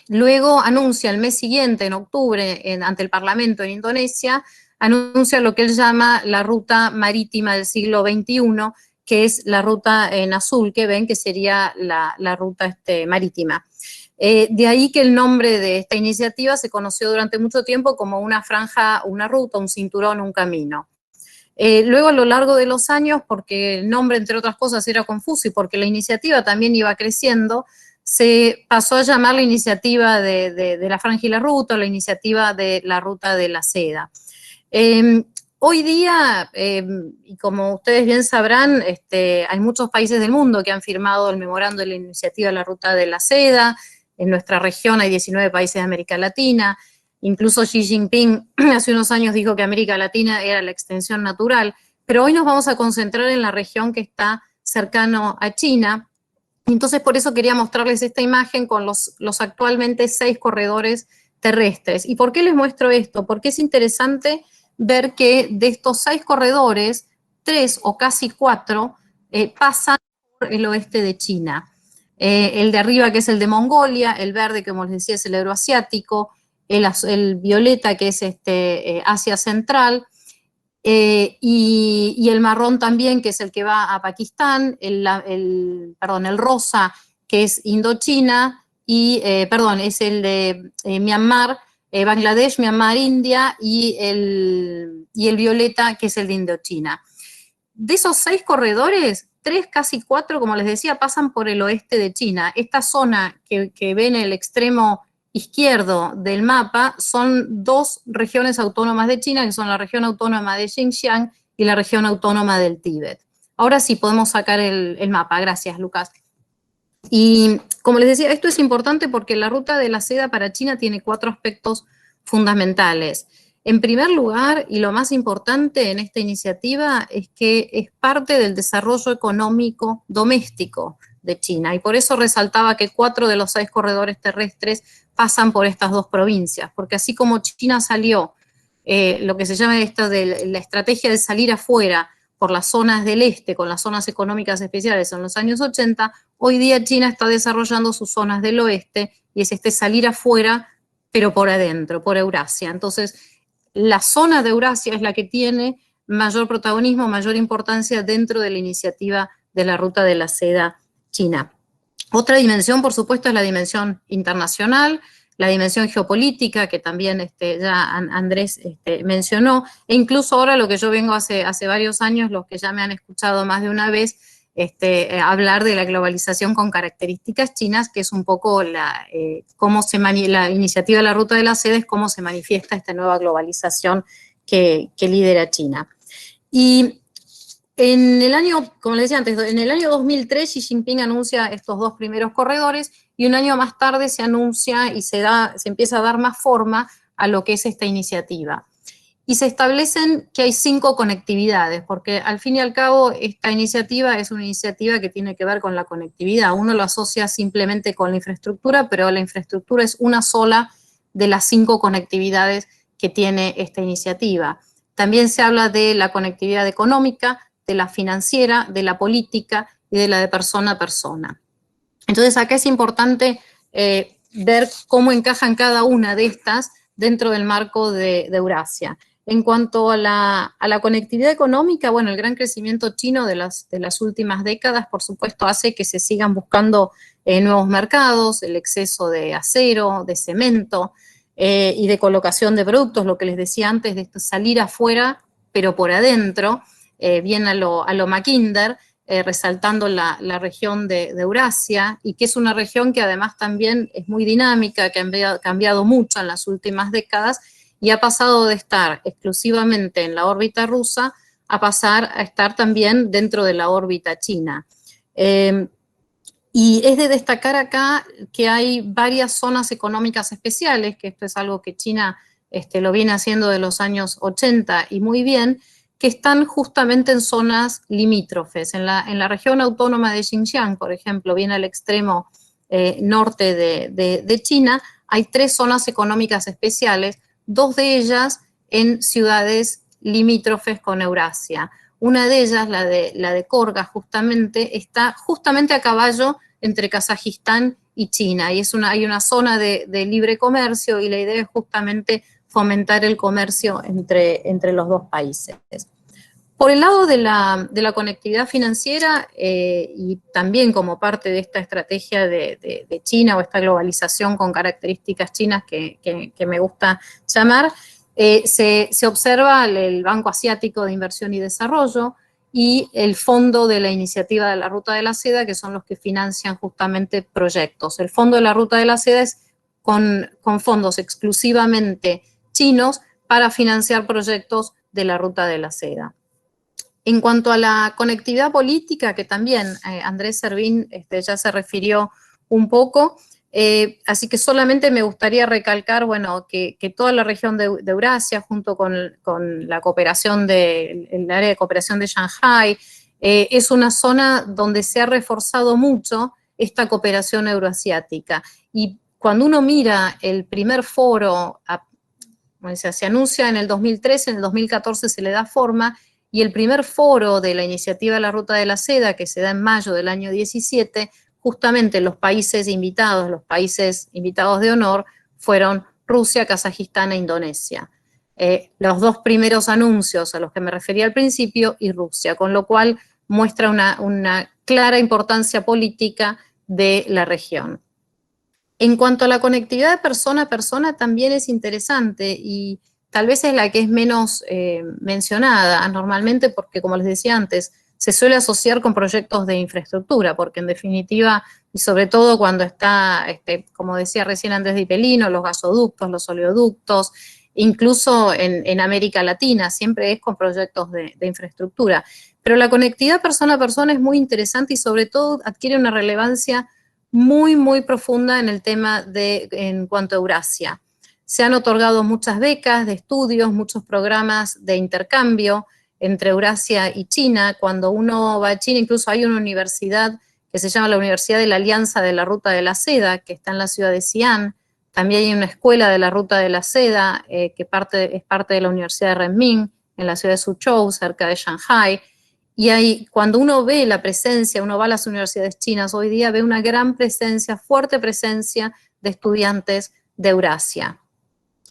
Luego anuncia el mes siguiente, en octubre, ante el Parlamento en Indonesia, anuncia lo que él llama la ruta marítima del siglo XXI, que es la ruta en azul que ven, que sería la ruta marítima. De ahí que el nombre de esta iniciativa se conoció durante mucho tiempo como una franja, una ruta, un cinturón, un camino. Luego, a lo largo de los años, porque el nombre, entre otras cosas, era confuso y porque la iniciativa también iba creciendo, se pasó a llamar la iniciativa de la franja y la ruta, o la iniciativa de la ruta de la seda. Hoy día, y como ustedes bien sabrán, hay muchos países del mundo que han firmado el memorando de la iniciativa de la ruta de la seda. En nuestra región hay 19 países de América Latina. Incluso Xi Jinping hace unos años dijo que América Latina era la extensión natural. Pero hoy nos vamos a concentrar en la región que está cercano a China. Entonces, por eso quería mostrarles esta imagen con los actualmente 6 corredores terrestres. ¿Y por qué les muestro esto? Porque es interesante ver que de estos 6 corredores, 3 o casi 4 pasan por el oeste de China. El de arriba, que es el de Mongolia, el verde, como les decía, es el euroasiático, el violeta, que es Asia Central, y el marrón también, que es el que va a Pakistán, el rosa, que es Indochina, y, es el de Myanmar, Bangladesh, Myanmar, India, y el violeta, que es el de Indochina. De esos 6 corredores, 3, casi 4, como les decía, pasan por el oeste de China. Esta zona que ven en el extremo izquierdo del mapa son 2 regiones autónomas de China, que son la región autónoma de Xinjiang y la región autónoma del Tíbet. Ahora sí podemos sacar el mapa. Gracias, Lucas. Y como les decía, esto es importante porque la ruta de la seda para China tiene 4 aspectos fundamentales. En primer lugar, y lo más importante en esta iniciativa, es que es parte del desarrollo económico doméstico de China, y por eso resaltaba que 4 de los 6 corredores terrestres pasan por estas 2 provincias, porque así como China salió, lo que se llama esto de la estrategia de salir afuera por las zonas del este, con las zonas económicas especiales en los años 80, hoy día China está desarrollando sus zonas del oeste, y es salir afuera, pero por adentro, por Eurasia. Entonces, la zona de Eurasia es la que tiene mayor protagonismo, mayor importancia dentro de la iniciativa de la Ruta de la Seda China. Otra dimensión, por supuesto, es la dimensión internacional, la dimensión geopolítica, que también ya Andrés mencionó, e incluso ahora lo que yo vengo hace varios años, los que ya me han escuchado más de una vez, hablar de la globalización con características chinas, que es un poco la iniciativa de la Ruta de la Seda, es cómo se manifiesta esta nueva globalización que lidera China. Y en el año, como les decía antes, en el año 2003 Xi Jinping anuncia estos 2 primeros corredores, y un año más tarde se anuncia y se empieza a dar más forma a lo que es esta iniciativa. Y se establecen que hay 5 conectividades, porque al fin y al cabo esta iniciativa es una iniciativa que tiene que ver con la conectividad. Uno lo asocia simplemente con la infraestructura, pero la infraestructura es una sola de las 5 conectividades que tiene esta iniciativa. También se habla de la conectividad económica, de la financiera, de la política y de la de persona a persona. Entonces acá es importante ver cómo encajan cada una de estas dentro del marco de Eurasia. En cuanto a la conectividad económica, bueno, el gran crecimiento chino de las últimas décadas, por supuesto, hace que se sigan buscando nuevos mercados, el exceso de acero, de cemento y de colocación de productos, lo que les decía antes, de salir afuera, pero por adentro, bien a lo Mackinder, resaltando la región de Eurasia, y que es una región que además también es muy dinámica, que ha cambiado mucho en las últimas décadas, y ha pasado de estar exclusivamente en la órbita rusa a pasar a estar también dentro de la órbita china. Y es de destacar acá que hay varias zonas económicas especiales, que esto es algo que China lo viene haciendo de los años 80 y muy bien, que están justamente en zonas limítrofes. En la región autónoma de Xinjiang, por ejemplo, bien al extremo norte de China, hay 3 zonas económicas especiales, 2 de ellas en ciudades limítrofes con Eurasia. Una de ellas, la de Korga, justamente, está justamente a caballo entre Kazajistán y China, y hay una zona de libre comercio, y la idea es justamente fomentar el comercio entre los 2 países. Por el lado de la conectividad financiera, y también como parte de esta estrategia de China, o esta globalización con características chinas que me gusta llamar, se observa el Banco Asiático de Inversión y Desarrollo y el Fondo de la Iniciativa de la Ruta de la Seda, que son los que financian justamente proyectos. El Fondo de la Ruta de la Seda es con fondos exclusivamente chinos para financiar proyectos de la Ruta de la Seda. En cuanto a la conectividad política, que también Andrés Servín ya se refirió un poco, así que solamente me gustaría recalcar, bueno, que toda la región de Eurasia, junto con la cooperación el área de cooperación de Shanghái, es una zona donde se ha reforzado mucho esta cooperación euroasiática. Y cuando uno mira el primer foro, se anuncia en el 2013, en el 2014 se le da forma, y el primer foro de la iniciativa de la Ruta de la Seda, que se da en mayo del año 17, justamente los países invitados de honor, fueron Rusia, Kazajistán e Indonesia. Los dos primeros anuncios a los que me refería al principio y Rusia, con lo cual muestra una clara importancia política de la región. En cuanto a la conectividad de persona a persona, también es interesante y tal vez es la que es menos mencionada normalmente porque, como les decía antes, se suele asociar con proyectos de infraestructura, porque en definitiva, y sobre todo cuando está, como decía recién Andrés Di Pelino, los gasoductos, los oleoductos, incluso en América Latina, siempre es con proyectos de infraestructura. Pero la conectividad persona a persona es muy interesante y sobre todo adquiere una relevancia muy, muy profunda en el tema en cuanto a Eurasia. Se han otorgado muchas becas de estudios, muchos programas de intercambio entre Eurasia y China. Cuando uno va a China, incluso hay una universidad que se llama la Universidad de la Alianza de la Ruta de la Seda, que está en la ciudad de Xi'an. También hay una escuela de la Ruta de la Seda, que es parte de la Universidad de Renmin, en la ciudad de Suzhou, cerca de Shanghai. Y ahí, cuando uno ve la presencia, uno va a las universidades chinas hoy día, ve una gran presencia, fuerte presencia de estudiantes de Eurasia.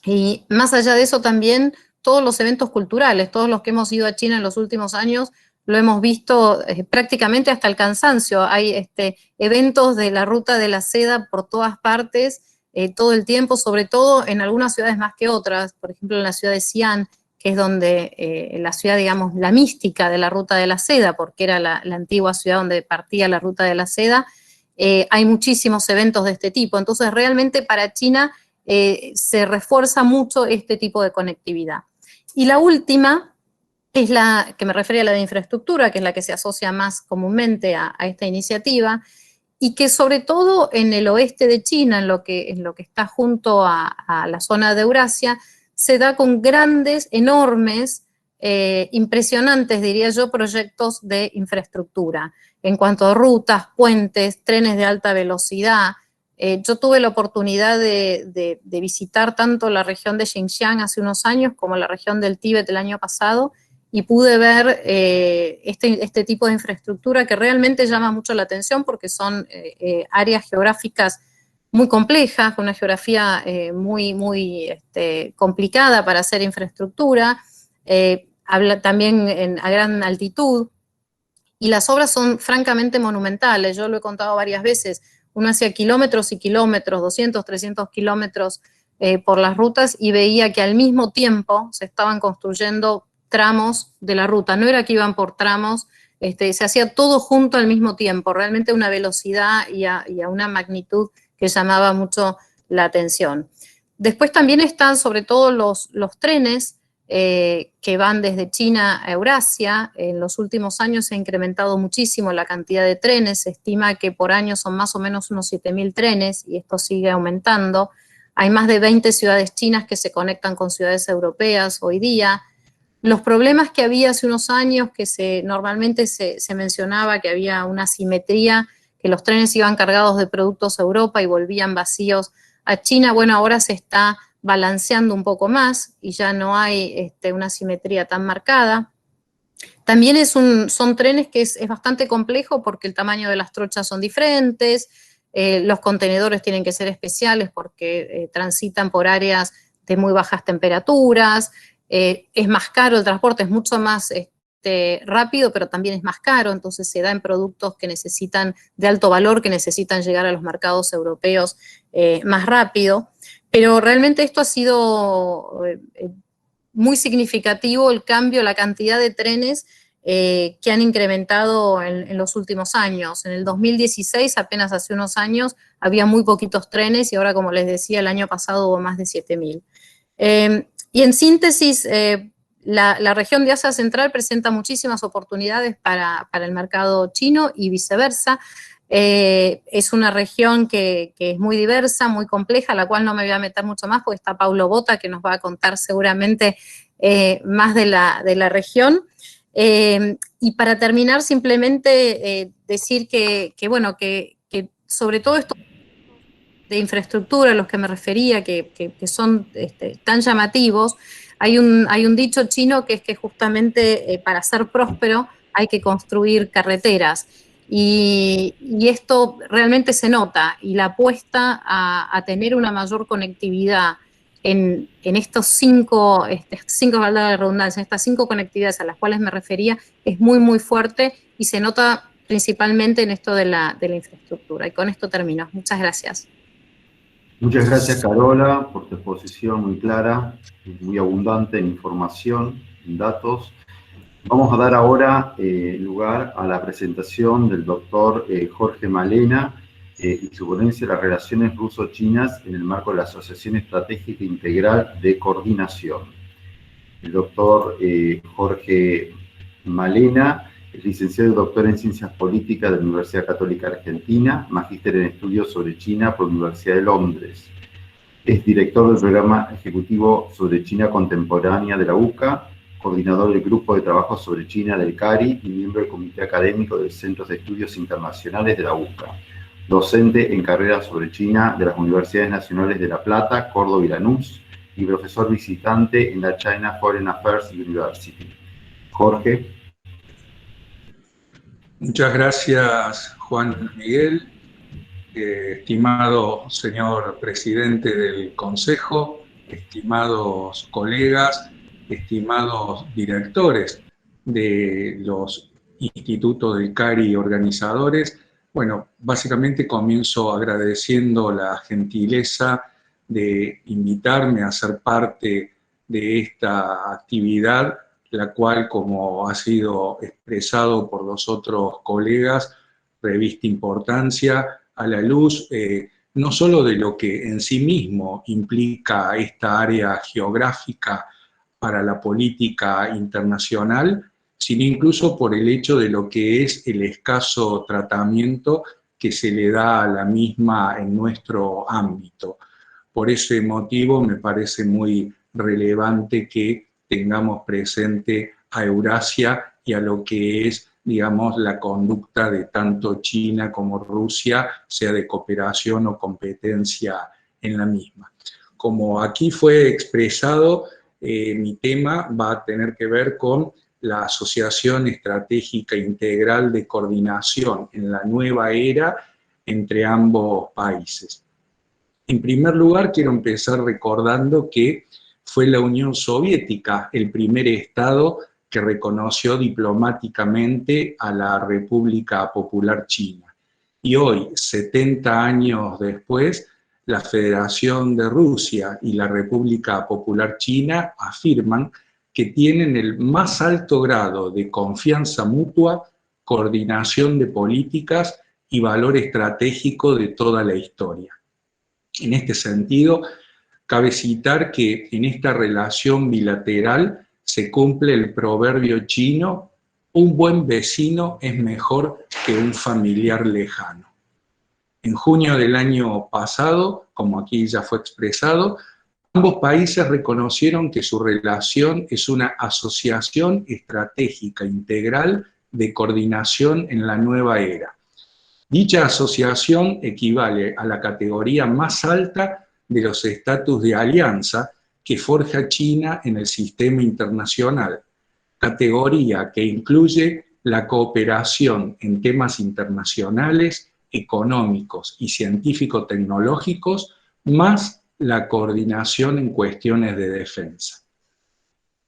Y más allá de eso también, todos los eventos culturales, todos los que hemos ido a China en los últimos años, lo hemos visto prácticamente hasta el cansancio. Hay eventos de la Ruta de la Seda por todas partes, todo el tiempo, sobre todo en algunas ciudades más que otras, por ejemplo en la ciudad de Xi'an, que es donde la ciudad, digamos, la mística de la Ruta de la Seda, porque era la antigua ciudad donde partía la Ruta de la Seda, hay muchísimos eventos de este tipo. Entonces, realmente para China se refuerza mucho este tipo de conectividad. Y la última es la que me refería a la de infraestructura, que es la que se asocia más comúnmente a esta iniciativa, y que sobre todo en el oeste de China, en lo que está junto a la zona de Eurasia, se da con grandes, enormes, impresionantes, diría yo, proyectos de infraestructura. En cuanto a rutas, puentes, trenes de alta velocidad. Yo tuve la oportunidad de visitar tanto la región de Xinjiang hace unos años como la región del Tíbet el año pasado, y pude ver este tipo de infraestructura que realmente llama mucho la atención porque son áreas geográficas muy complejas, con una geografía muy complicada para hacer infraestructura, habla también a gran altitud, y las obras son francamente monumentales. Yo lo he contado varias veces, uno hacía kilómetros y kilómetros, 200, 300 kilómetros por las rutas, y veía que al mismo tiempo se estaban construyendo tramos de la ruta, no era que iban por tramos, se hacía todo junto al mismo tiempo, realmente una velocidad y a una magnitud que llamaba mucho la atención. Después también están sobre todo los trenes que van desde China a Eurasia. En los últimos años se ha incrementado muchísimo la cantidad de trenes, se estima que por año son más o menos unos 7.000 trenes y esto sigue aumentando. Hay más de 20 ciudades chinas que se conectan con ciudades europeas hoy día. Los problemas que había hace unos años, que normalmente se mencionaba que había una asimetría, que los trenes iban cargados de productos a Europa y volvían vacíos a China, bueno, ahora se está balanceando un poco más y ya no hay una asimetría tan marcada. También son trenes que es bastante complejo porque el tamaño de las trochas son diferentes, los contenedores tienen que ser especiales porque transitan por áreas de muy bajas temperaturas, es más caro el transporte, es mucho más rápido, pero también es más caro, entonces se da en productos que necesitan, de alto valor, que necesitan llegar a los mercados europeos más rápido. Pero realmente esto ha sido muy significativo, el cambio, la cantidad de trenes que han incrementado en los últimos años. En el 2016, apenas hace unos años, había muy poquitos trenes y ahora, como les decía, el año pasado hubo más de 7.000. Y en síntesis, la región de Asia Central presenta muchísimas oportunidades para el mercado chino y viceversa. Es una región que es muy diversa, muy compleja, a la cual no me voy a meter mucho más porque está Paulo Botta, que nos va a contar seguramente más de la región. Y para terminar, simplemente decir que sobre todo esto de infraestructura a los que me refería, que son tan llamativos, hay un dicho chino que es que justamente para ser próspero hay que construir carreteras. Y esto realmente se nota, y la apuesta a tener una mayor conectividad en estos cinco valores de redundancia, en estas 5 conectividades a las cuales me refería, es muy, muy fuerte y se nota principalmente en esto de la infraestructura. Y con esto termino. Muchas gracias. Muchas gracias, Carola, por tu exposición muy clara, muy abundante en información, en datos. Vamos a dar ahora lugar a la presentación del doctor Jorge Malena y su ponencia de las relaciones ruso-chinas en el marco de la Asociación Estratégica Integral de Coordinación. El doctor Jorge Malena es licenciado y doctor en Ciencias Políticas de la Universidad Católica Argentina, magíster en Estudios sobre China por la Universidad de Londres. Es director del Programa Ejecutivo sobre China Contemporánea de la UCA, coordinador del Grupo de Trabajo sobre China del CARI y miembro del Comité Académico del Centro de Estudios Internacionales de la UCA. Docente en carreras sobre China de las Universidades Nacionales de La Plata, Córdoba y Lanús, y profesor visitante en la China Foreign Affairs University. Jorge. Muchas gracias, Juan Miguel. Estimado señor presidente del Consejo, estimados colegas, estimados directores de los institutos del CARI organizadores. Bueno, básicamente comienzo agradeciendo la gentileza de invitarme a ser parte de esta actividad, la cual, como ha sido expresado por los otros colegas, reviste importancia a la luz no solo de lo que en sí mismo implica esta área geográfica para la política internacional, sino incluso por el hecho de lo que es el escaso tratamiento que se le da a la misma en nuestro ámbito. Por ese motivo me parece muy relevante que tengamos presente a Eurasia y a lo que es, digamos, la conducta de tanto China como Rusia, sea de cooperación o competencia en la misma. Como aquí fue expresado, mi tema va a tener que ver con la Asociación Estratégica Integral de Coordinación en la nueva era entre ambos países. En primer lugar, quiero empezar recordando que fue la Unión Soviética el primer Estado que reconoció diplomáticamente a la República Popular China. Y hoy, 70 años después, la Federación de Rusia y la República Popular China afirman que tienen el más alto grado de confianza mutua, coordinación de políticas y valor estratégico de toda la historia. En este sentido, cabe citar que en esta relación bilateral se cumple el proverbio chino: un buen vecino es mejor que un familiar lejano. En junio del año pasado, como aquí ya fue expresado, ambos países reconocieron que su relación es una asociación estratégica integral de coordinación en la nueva era. Dicha asociación equivale a la categoría más alta de los estatus de alianza que forja China en el sistema internacional, categoría que incluye la cooperación en temas internacionales, económicos y científico-tecnológicos, más la coordinación en cuestiones de defensa.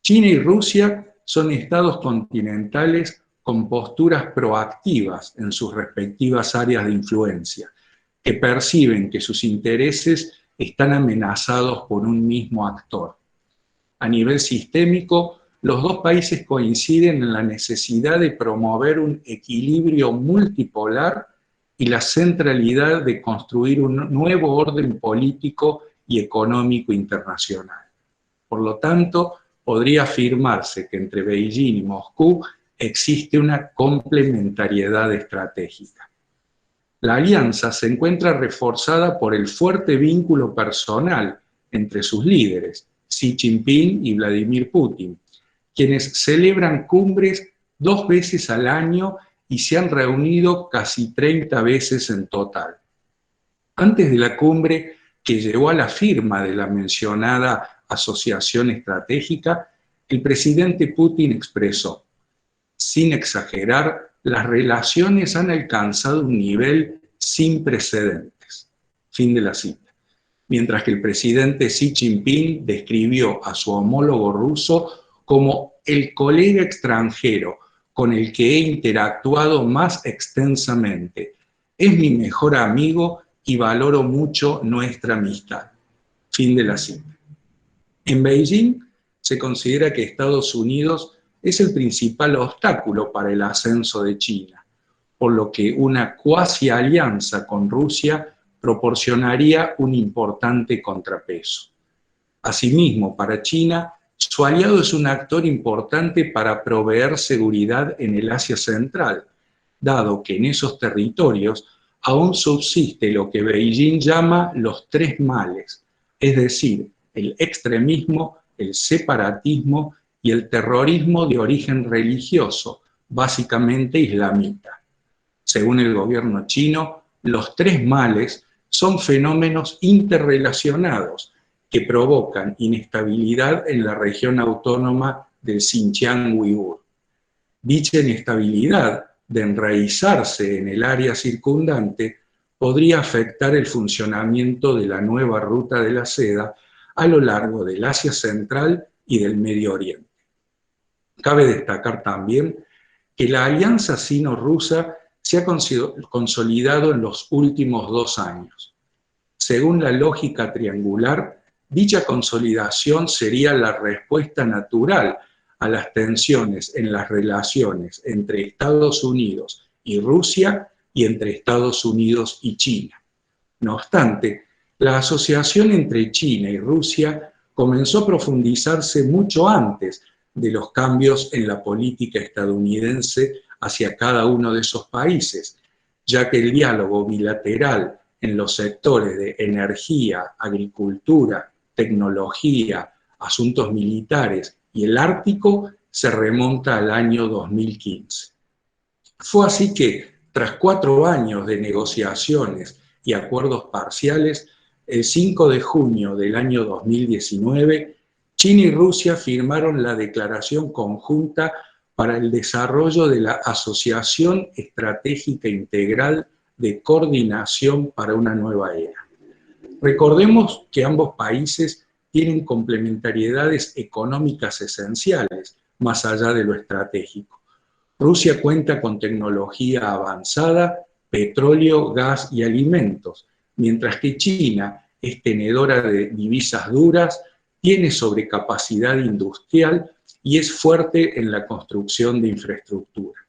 China y Rusia son estados continentales con posturas proactivas en sus respectivas áreas de influencia, que perciben que sus intereses están amenazados por un mismo actor. A nivel sistémico, los dos países coinciden en la necesidad de promover un equilibrio multipolar y la centralidad de construir un nuevo orden político y económico internacional. Por lo tanto, podría afirmarse que entre Beijing y Moscú existe una complementariedad estratégica. La alianza se encuentra reforzada por el fuerte vínculo personal entre sus líderes, Xi Jinping y Vladimir Putin, quienes celebran cumbres 2 veces al año y se han reunido casi 30 veces en total. Antes de la cumbre que llevó a la firma de la mencionada asociación estratégica, el presidente Putin expresó: sin exagerar, las relaciones han alcanzado un nivel sin precedentes. Fin de la cita. Mientras que el presidente Xi Jinping describió a su homólogo ruso como el colega extranjero con el que he interactuado más extensamente. Es mi mejor amigo y valoro mucho nuestra amistad. Fin de la cita. En Beijing se considera que Estados Unidos es el principal obstáculo para el ascenso de China, por lo que una cuasi alianza con Rusia proporcionaría un importante contrapeso. Asimismo, para China, su aliado es un actor importante para proveer seguridad en el Asia Central, dado que en esos territorios aún subsiste lo que Beijing llama los tres males, es decir, el extremismo, el separatismo y el terrorismo de origen religioso, básicamente islamita. Según el gobierno chino, los tres males son fenómenos interrelacionados que provocan inestabilidad en la región autónoma del Xinjiang Uigur. Dicha inestabilidad, de enraizarse en el área circundante, podría afectar el funcionamiento de la nueva ruta de la seda a lo largo del Asia Central y del Medio Oriente. Cabe destacar también que la alianza sino-rusa se ha consolidado en los últimos 2 años. Según la lógica triangular, dicha consolidación sería la respuesta natural a las tensiones en las relaciones entre Estados Unidos y Rusia y entre Estados Unidos y China. No obstante, la asociación entre China y Rusia comenzó a profundizarse mucho antes de los cambios en la política estadounidense hacia cada uno de esos países, ya que el diálogo bilateral en los sectores de energía, agricultura, tecnología, asuntos militares y el Ártico se remonta al año 2015. Fue así que, tras 4 años de negociaciones y acuerdos parciales, el 5 de junio del año 2019, China y Rusia firmaron la Declaración Conjunta para el Desarrollo de la Asociación Estratégica Integral de Coordinación para una Nueva Era. Recordemos que ambos países tienen complementariedades económicas esenciales, más allá de lo estratégico. Rusia cuenta con tecnología avanzada, petróleo, gas y alimentos, mientras que China es tenedora de divisas duras, tiene sobrecapacidad industrial y es fuerte en la construcción de infraestructura.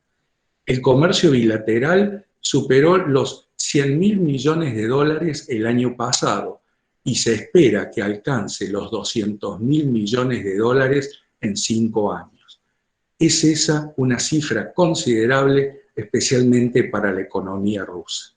El comercio bilateral superó los $100.000 millones el año pasado y se espera que alcance los $200.000 millones en 5 años. Es esa una cifra considerable, especialmente para la economía rusa.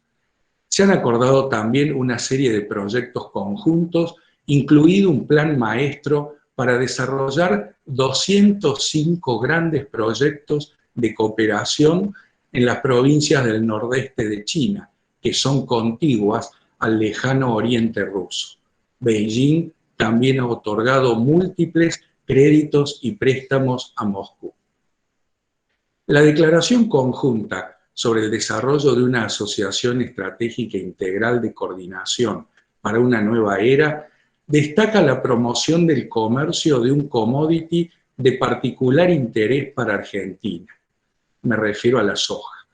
Se han acordado también una serie de proyectos conjuntos, incluido un plan maestro para desarrollar 205 grandes proyectos de cooperación en las provincias del nordeste de China, que son contiguas al lejano oriente ruso. Beijing también ha otorgado múltiples créditos y préstamos a Moscú. La Declaración Conjunta sobre el desarrollo de una asociación estratégica integral de coordinación para una nueva era destaca la promoción del comercio de un commodity de particular interés para Argentina. Me refiero a la soja.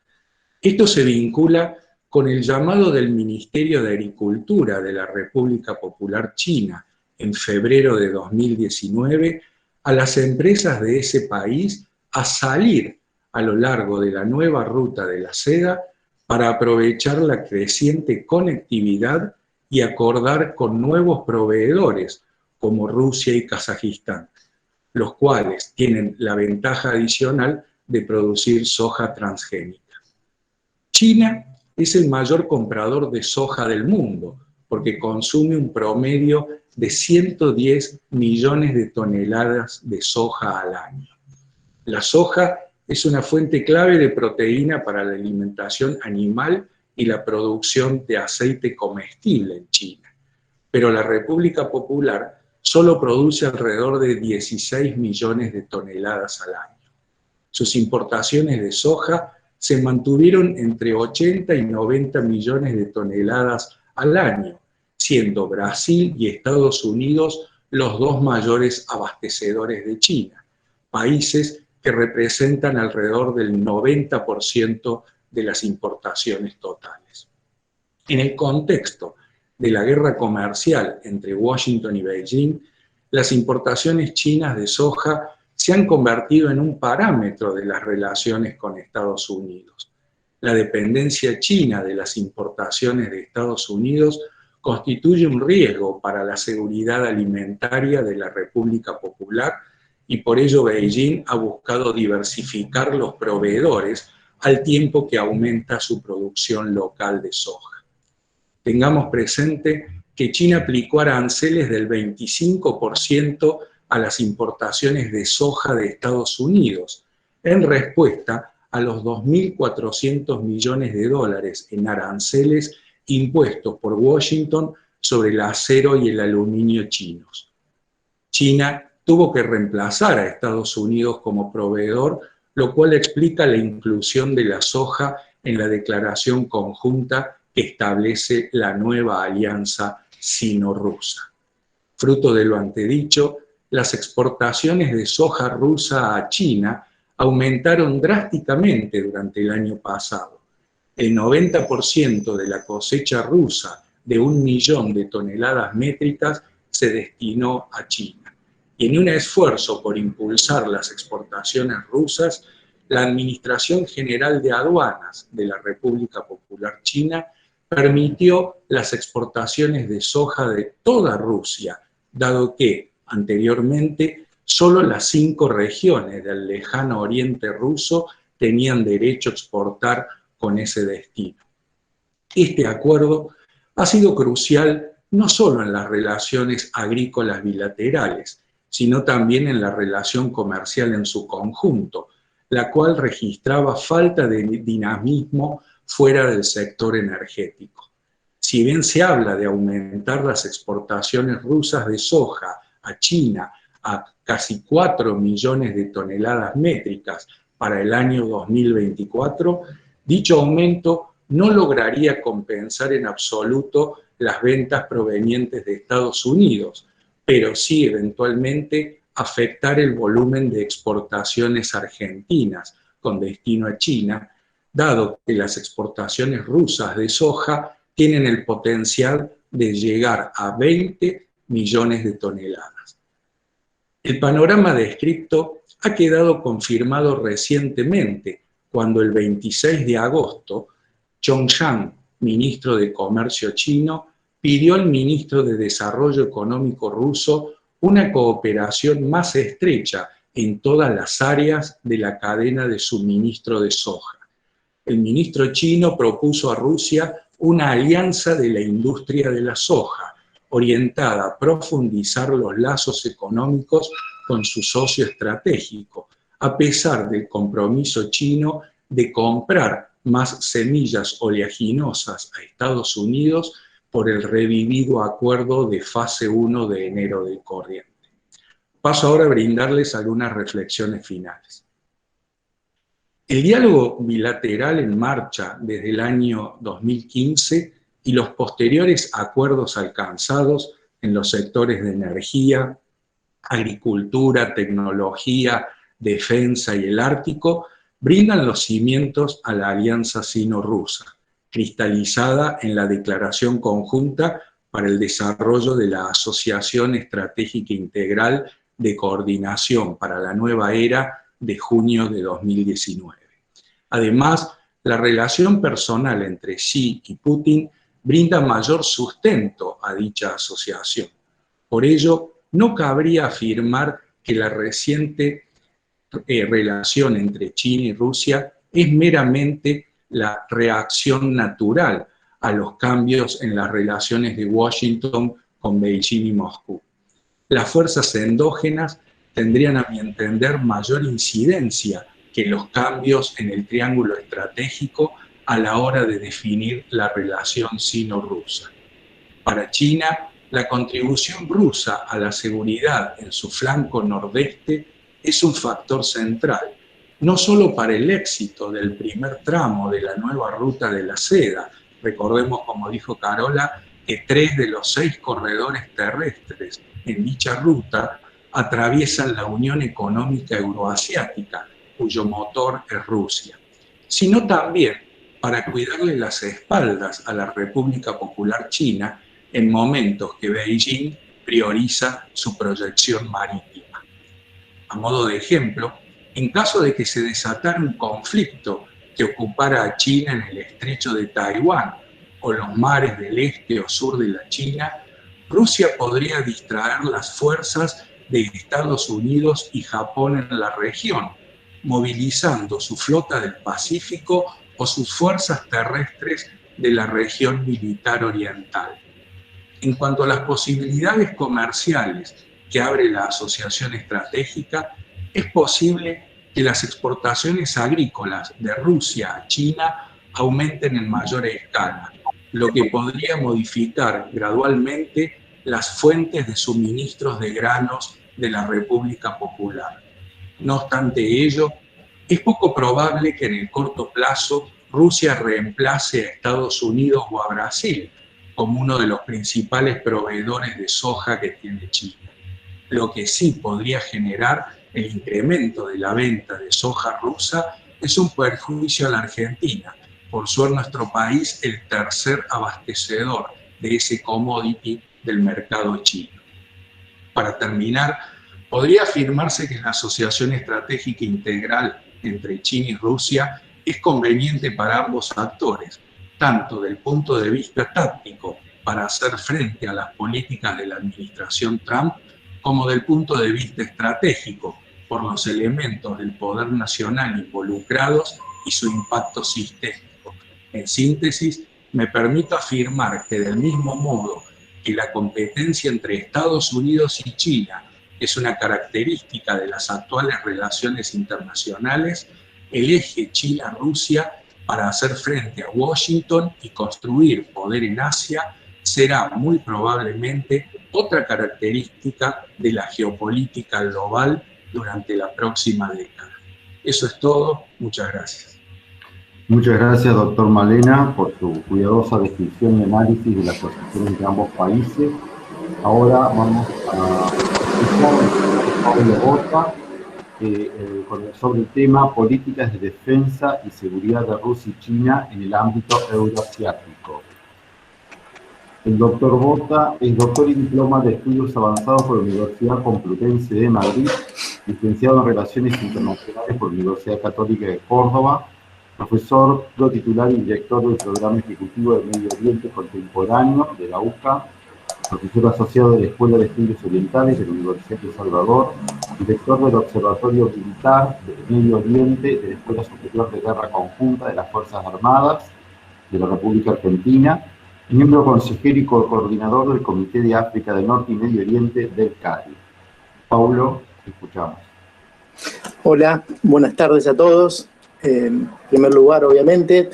Esto se vincula con el llamado del Ministerio de Agricultura de la República Popular China en febrero de 2019 a las empresas de ese país a salir a lo largo de la nueva ruta de la seda para aprovechar la creciente conectividad y acordar con nuevos proveedores como Rusia y Kazajistán, los cuales tienen la ventaja adicional de producir soja transgénica. China es el mayor comprador de soja del mundo, porque consume un promedio de 110 millones de toneladas de soja al año. La soja es una fuente clave de proteína para la alimentación animal y la producción de aceite comestible en China. Pero la República Popular solo produce alrededor de 16 millones de toneladas al año. Sus importaciones de soja se mantuvieron entre 80 y 90 millones de toneladas al año, siendo Brasil y Estados Unidos los dos mayores abastecedores de China, países que representan alrededor del 90% de las importaciones totales. En el contexto de la guerra comercial entre Washington y Beijing, las importaciones chinas de soja se han convertido en un parámetro de las relaciones con Estados Unidos. La dependencia china de las importaciones de Estados Unidos constituye un riesgo para la seguridad alimentaria de la República Popular y por ello Beijing ha buscado diversificar los proveedores al tiempo que aumenta su producción local de soja. Tengamos presente que China aplicó aranceles del 25% a las importaciones de soja de Estados Unidos, en respuesta a los 2.400 millones de dólares en aranceles impuestos por Washington sobre el acero y el aluminio chinos. China tuvo que reemplazar a Estados Unidos como proveedor, lo cual explica la inclusión de la soja en la declaración conjunta que establece la nueva alianza sino-rusa. Fruto de lo antedicho, las exportaciones de soja rusa a China aumentaron drásticamente durante el año pasado. El 90% de la cosecha rusa de 1 millón de toneladas métricas se destinó a China. Y en un esfuerzo por impulsar las exportaciones rusas, la Administración General de Aduanas de la República Popular China permitió las exportaciones de soja de toda Rusia, dado que, anteriormente, solo las 5 regiones del lejano oriente ruso tenían derecho a exportar con ese destino. Este acuerdo ha sido crucial no solo en las relaciones agrícolas bilaterales, sino también en la relación comercial en su conjunto, la cual registraba falta de dinamismo fuera del sector energético. Si bien se habla de aumentar las exportaciones rusas de soja a China a casi 4 millones de toneladas métricas para el año 2024, dicho aumento no lograría compensar en absoluto las ventas provenientes de Estados Unidos, pero sí eventualmente afectar el volumen de exportaciones argentinas con destino a China, dado que las exportaciones rusas de soja tienen el potencial de llegar a 20 millones de toneladas. El panorama descrito ha quedado confirmado recientemente cuando el 26 de agosto, Zhongshan, ministro de Comercio chino, pidió al ministro de Desarrollo Económico ruso una cooperación más estrecha en todas las áreas de la cadena de suministro de soja. El ministro chino propuso a Rusia una alianza de la industria de la soja, orientada a profundizar los lazos económicos con su socio estratégico, a pesar del compromiso chino de comprar más semillas oleaginosas a Estados Unidos por el revivido acuerdo de fase 1 de enero del corriente. Paso ahora a brindarles algunas reflexiones finales. El diálogo bilateral en marcha desde el año 2015 y los posteriores acuerdos alcanzados en los sectores de energía, agricultura, tecnología, defensa y el Ártico brindan los cimientos a la alianza sino-rusa, cristalizada en la Declaración Conjunta para el Desarrollo de la Asociación Estratégica Integral de Coordinación para la Nueva Era de junio de 2019. Además, la relación personal entre Xi y Putin brinda mayor sustento a dicha asociación. Por ello, no cabría afirmar que la reciente relación entre China y Rusia es meramente la reacción natural a los cambios en las relaciones de Washington con Beijing y Moscú. Las fuerzas endógenas tendrían, a mi entender, mayor incidencia que los cambios en el triángulo estratégico a la hora de definir la relación sino-rusa. Para China, la contribución rusa a la seguridad en su flanco nordeste es un factor central, no solo para el éxito del primer tramo de la nueva ruta de la seda. Recordemos, como dijo Carola, que 3 de los 6 corredores terrestres en dicha ruta atraviesan la Unión Económica Euroasiática, cuyo motor es Rusia, sino también para cuidarle las espaldas a la República Popular China en momentos que Beijing prioriza su proyección marítima. A modo de ejemplo, en caso de que se desatara un conflicto que ocupara a China en el estrecho de Taiwán o los mares del este o sur de la China, Rusia podría distraer las fuerzas de Estados Unidos y Japón en la región, movilizando su flota del Pacífico o sus fuerzas terrestres de la región militar oriental. En cuanto a las posibilidades comerciales que abre la asociación estratégica, es posible que las exportaciones agrícolas de Rusia a China aumenten en mayor escala, lo que podría modificar gradualmente las fuentes de suministros de granos de la República Popular. No obstante ello, es poco probable que en el corto plazo Rusia reemplace a Estados Unidos o a Brasil como uno de los principales proveedores de soja que tiene China. Lo que sí podría generar el incremento de la venta de soja rusa es un perjuicio a la Argentina, por ser nuestro país el tercer abastecedor de ese commodity del mercado chino. Para terminar, podría afirmarse que la asociación estratégica integral entre China y Rusia es conveniente para ambos actores, tanto del punto de vista táctico para hacer frente a las políticas de la administración Trump, como del punto de vista estratégico, por los elementos del poder nacional involucrados y su impacto sistémico. En síntesis, me permito afirmar que del mismo modo que la competencia entre Estados Unidos y China es una característica de las actuales relaciones internacionales, el eje China-Rusia para hacer frente a Washington y construir poder en Asia será muy probablemente otra característica de la geopolítica global durante la próxima década. Eso es todo. Muchas gracias. Muchas gracias, doctor Malena, por su cuidadosa descripción y análisis de las posiciones de ambos países. Ahora vamos a escuchar a Pablo Bota sobre el tema políticas de defensa y seguridad de Rusia y China en el ámbito euroasiático. El doctor Bota es doctor y diploma de estudios avanzados por la Universidad Complutense de Madrid, licenciado en Relaciones Internacionales por la Universidad Católica de Córdoba, profesor titular y director del Programa Ejecutivo de Medio Oriente Contemporáneo de la UCA, profesor asociado de la Escuela de Estudios Orientales de la Universidad de El Salvador, director del Observatorio Militar del Medio Oriente de la Escuela Superior de Guerra Conjunta de las Fuerzas Armadas de la República Argentina, y miembro consejero y coordinador del Comité de África del Norte y Medio Oriente del CARI. Paulo, escuchamos. Hola, buenas tardes a todos. En primer lugar, obviamente,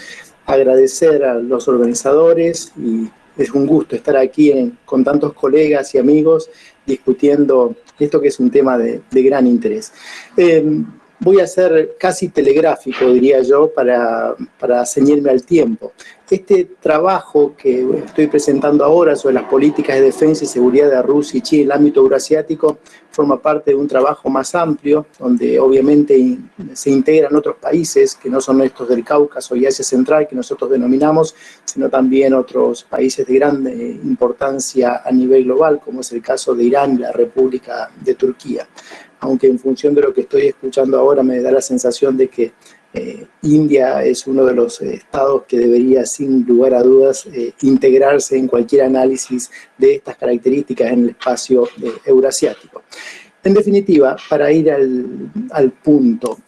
agradecer a los organizadores y es un gusto estar aquí con tantos colegas y amigos discutiendo esto que es un tema de gran interés. Voy a ser casi telegráfico, diría yo, para ceñirme al tiempo. Este trabajo que estoy presentando ahora sobre las políticas de defensa y seguridad de Rusia y China en el ámbito euroasiático forma parte de un trabajo más amplio, donde obviamente se integran otros países que no son estos del Cáucaso y Asia Central, que nosotros denominamos, sino también otros países de gran importancia a nivel global, como es el caso de Irán y la República de Turquía. Aunque en función de lo que estoy escuchando ahora me da la sensación de que India es uno de los estados que debería, sin lugar a dudas, integrarse en cualquier análisis de estas características en el espacio euroasiático. En definitiva, para ir al punto,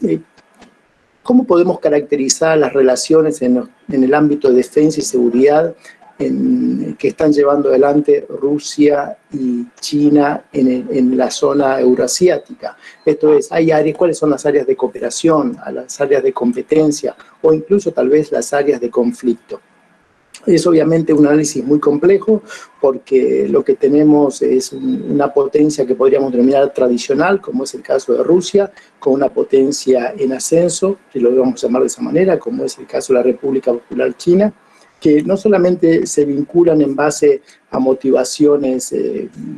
¿cómo podemos caracterizar las relaciones en el ámbito de defensa y seguridad que están llevando adelante Rusia y China en la zona euroasiática. Esto es, hay áreas, ¿cuáles son las áreas de cooperación, las áreas de competencia o incluso tal vez las áreas de conflicto? Es obviamente un análisis muy complejo porque lo que tenemos es una potencia que podríamos denominar tradicional, como es el caso de Rusia, con una potencia en ascenso, que lo vamos a llamar de esa manera, como es el caso de la República Popular China, que no solamente se vinculan en base a motivaciones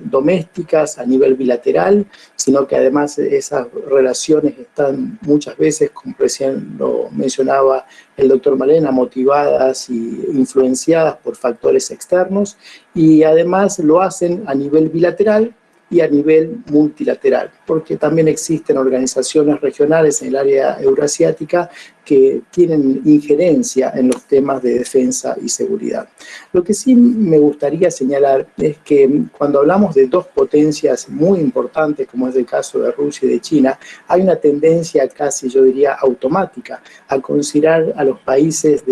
domésticas a nivel bilateral, sino que además esas relaciones están muchas veces, como recién lo mencionaba el doctor Malena, motivadas y influenciadas por factores externos, y además lo hacen a nivel bilateral y a nivel multilateral, porque también existen organizaciones regionales en el área euroasiática que tienen injerencia en los temas de defensa y seguridad. Lo que sí me gustaría señalar es que cuando hablamos de dos potencias muy importantes, como es el caso de Rusia y de China, hay una tendencia casi, yo diría, automática a considerar a los países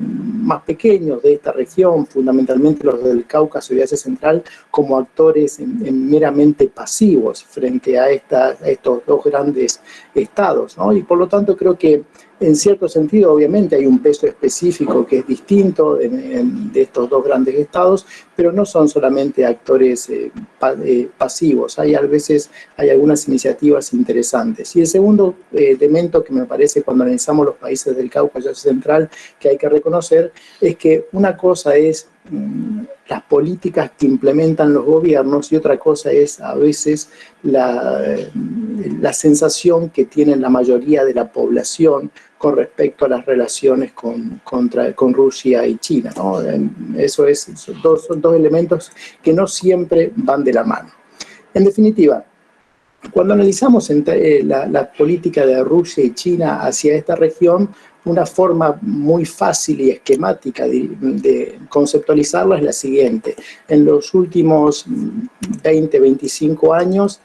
más pequeños de esta región, fundamentalmente los del Cáucaso y Asia Central, como actores meramente pasivos frente a estos dos grandes estados, ¿no? Y por lo tanto creo que en cierto sentido, obviamente, hay un peso específico que es distinto de estos dos grandes estados, pero no son solamente actores pasivos. A veces hay algunas iniciativas interesantes. Y el segundo elemento que me parece cuando analizamos los países del Cáucaso Central que hay que reconocer es que una cosa es las políticas que implementan los gobiernos y otra cosa es a veces la sensación que tiene la mayoría de la población con respecto a las relaciones con Rusia y China, ¿no? Eso son dos elementos que no siempre van de la mano. En definitiva, cuando analizamos la política de Rusia y China hacia esta región, una forma muy fácil y esquemática de conceptualizarla es la siguiente. En los últimos 20, 25 años,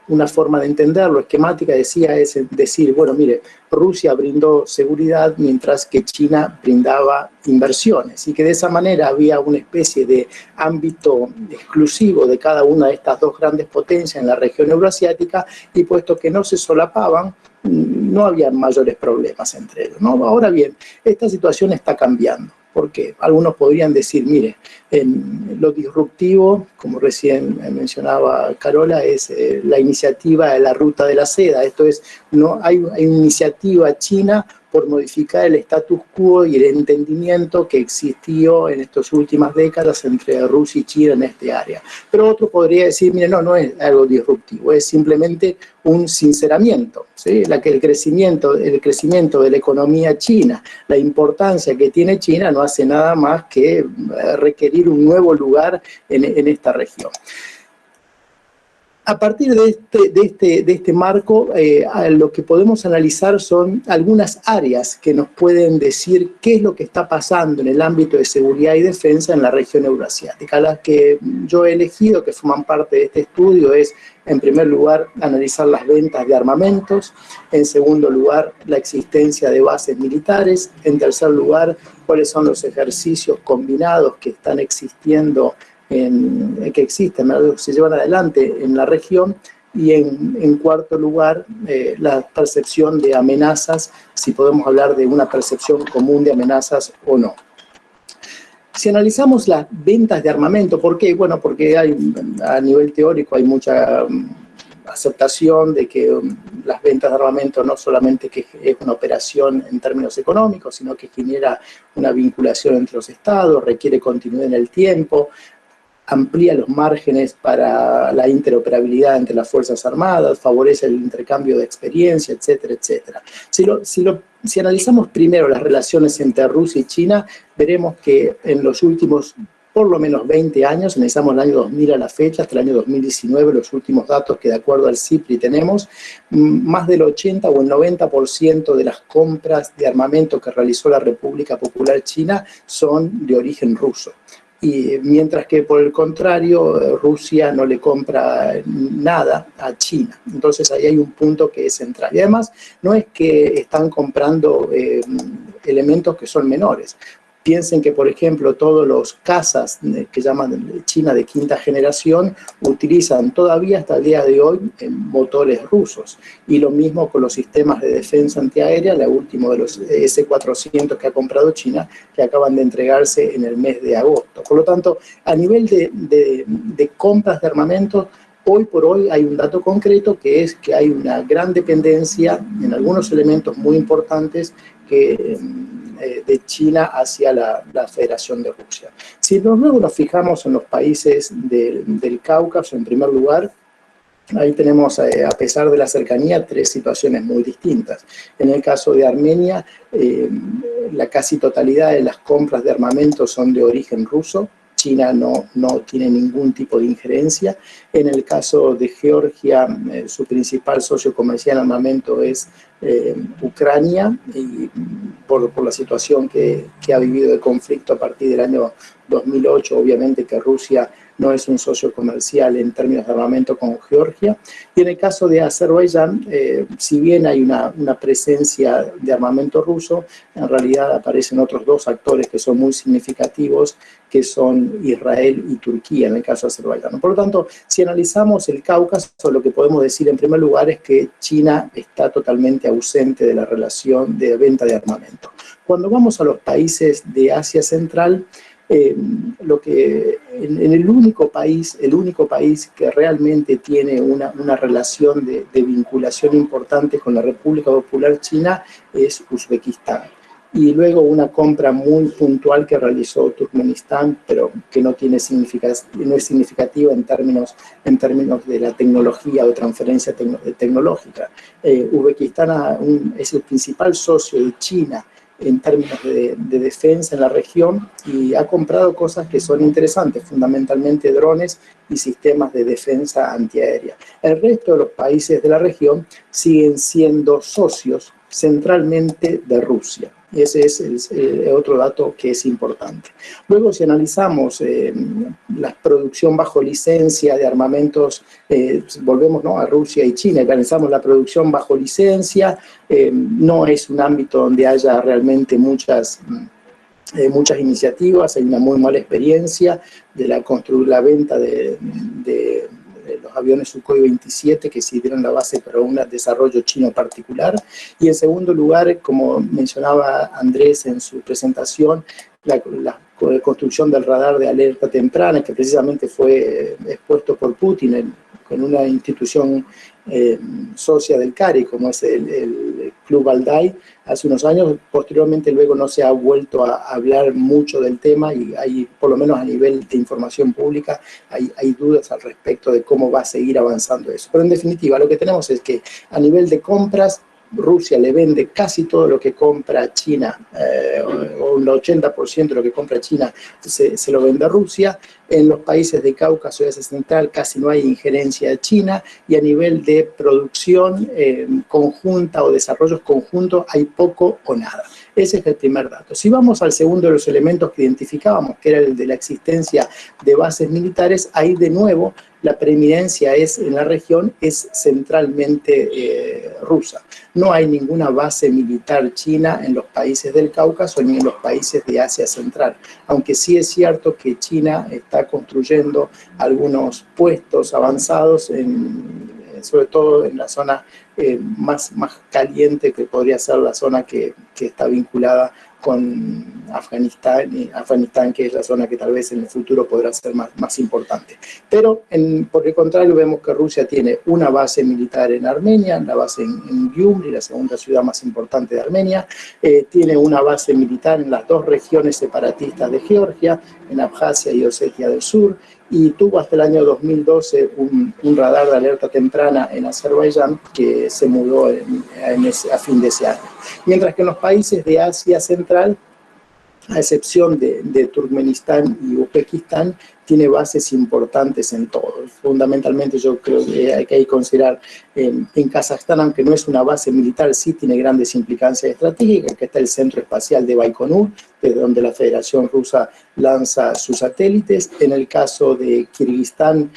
una forma de entenderlo, esquemática, es decir, bueno, mire, Rusia brindó seguridad mientras que China brindaba inversiones y que de esa manera había una especie de ámbito exclusivo de cada una de estas dos grandes potencias en la región euroasiática y puesto que no se solapaban, no había mayores problemas entre ellos, ¿no? Ahora bien, esta situación está cambiando. Porque algunos podrían decir, mire, lo disruptivo, como recién mencionaba Carola, es la iniciativa de la Ruta de la Seda. Esto es, no hay una iniciativa china por modificar el status quo y el entendimiento que existió en estas últimas décadas entre Rusia y China en este área. Pero otro podría decir, mire, no es algo disruptivo, es simplemente un sinceramiento, ¿sí? El crecimiento de la economía china, la importancia que tiene China no hace nada más que requerir un nuevo lugar en esta región. A partir de este marco, lo que podemos analizar son algunas áreas que nos pueden decir qué es lo que está pasando en el ámbito de seguridad y defensa en la región euroasiática. Las que yo he elegido, que forman parte de este estudio, es, en primer lugar, analizar las ventas de armamentos, en segundo lugar, la existencia de bases militares, en tercer lugar, cuáles son los ejercicios combinados que están existiendo se llevan adelante en la región y en cuarto lugar la percepción de amenazas, si podemos hablar de una percepción común de amenazas o no. Si analizamos las ventas de armamento, ¿por qué? Bueno, porque a nivel teórico hay mucha aceptación de que las ventas de armamento no solamente que es una operación en términos económicos, sino que genera una vinculación entre los estados, requiere continuidad en el tiempo, amplía los márgenes para la interoperabilidad entre las Fuerzas Armadas, favorece el intercambio de experiencia, etcétera, etcétera. Si analizamos primero las relaciones entre Rusia y China, veremos que en los últimos por lo menos 20 años, analizamos el año 2000 a la fecha, hasta el año 2019, los últimos datos que de acuerdo al CIPRI tenemos, más del 80 o el 90% de las compras de armamento que realizó la República Popular China son de origen ruso. Y mientras que por el contrario, Rusia no le compra nada a China. Entonces ahí hay un punto que es central. Y además no es que están comprando elementos que son menores. Piensen que, por ejemplo, todos los cazas que llaman China de quinta generación utilizan todavía hasta el día de hoy motores rusos. Y lo mismo con los sistemas de defensa antiaérea, la última de los S-400 que ha comprado China, que acaban de entregarse en el mes de agosto. Por lo tanto, a nivel de compras de armamento, hoy por hoy hay un dato concreto, que es que hay una gran dependencia en algunos elementos muy importantes de China hacia la Federación de Rusia. Si luego nos fijamos en los países del Cáucaso, en primer lugar, ahí tenemos, a pesar de la cercanía, tres situaciones muy distintas. En el caso de Armenia, la casi totalidad de las compras de armamento son de origen ruso. China no tiene ningún tipo de injerencia. En el caso de Georgia, su principal socio comercial en armamento es Ucrania, y por la situación que ha vivido de conflicto a partir del año 2008, obviamente que Rusia no es un socio comercial en términos de armamento con Georgia. Y en el caso de Azerbaiyán, si bien hay una presencia de armamento ruso, en realidad aparecen otros dos actores que son muy significativos, que son Israel y Turquía, en el caso de Azerbaiyán. Por lo tanto, si analizamos el Cáucaso, lo que podemos decir en primer lugar es que China está totalmente ausente de la relación de venta de armamento. Cuando vamos a los países de Asia Central, en el único país que realmente tiene una relación de vinculación importante con la República Popular China es Uzbekistán. Y luego una compra muy puntual que realizó Turkmenistán, pero que no es significativa en términos de la tecnología o transferencia tecnológica. Uzbekistán es el principal socio de China en términos de defensa en la región, y ha comprado cosas que son interesantes, fundamentalmente drones y sistemas de defensa antiaérea. El resto de los países de la región siguen siendo socios centralmente de Rusia. Ese es el otro dato que es importante. Luego, si analizamos la producción bajo licencia de armamentos, volvemos, ¿no?, a Rusia y China, analizamos la producción bajo licencia, no es un ámbito donde haya realmente muchas iniciativas, hay una muy mala experiencia de la venta de los aviones Sukhoi 27 que se dieron la base para un desarrollo chino particular. Y en segundo lugar, como mencionaba Andrés en su presentación, la construcción del radar de alerta temprana, que precisamente fue expuesto por Putin con una institución socia del CARI, como es el Club Valdai, hace unos años. Posteriormente luego no se ha vuelto a hablar mucho del tema, y hay, por lo menos a nivel de información pública, hay dudas al respecto de cómo va a seguir avanzando eso. Pero en definitiva, lo que tenemos es que a nivel de compras, Rusia le vende casi todo lo que compra China, o un 80% de lo que compra China se lo vende a Rusia. En los países de Cáucaso y Asia Central casi no hay injerencia de China, y a nivel de producción conjunta o desarrollos conjuntos hay poco o nada. Ese es el primer dato. Si vamos al segundo de los elementos que identificábamos, que era el de la existencia de bases militares, ahí de nuevo la preeminencia en la región es centralmente rusa. No hay ninguna base militar china en los países del Cáucaso ni en los países de Asia Central, aunque sí es cierto que China está construyendo algunos puestos avanzados, sobre todo en la zona más caliente, que podría ser la zona que está vinculada con Afganistán, que es la zona que tal vez en el futuro podrá ser más importante. Pero, por el contrario, vemos que Rusia tiene una base militar en Armenia, la base en Gyumri, la segunda ciudad más importante de Armenia, tiene una base militar en las dos regiones separatistas de Georgia, en Abjasia y Osetia del Sur, y tuvo hasta el año 2012 un radar de alerta temprana en Azerbaiyán, que se mudó a fin de ese año. Mientras que en los países de Asia Central, a excepción de Turkmenistán y Uzbekistán, tiene bases importantes en todo. Fundamentalmente yo creo que hay que considerar en Kazajstán, aunque no es una base militar, sí tiene grandes implicancias estratégicas, que está el centro espacial de Baikonur, desde donde la Federación Rusa lanza sus satélites. En el caso de Kirguistán,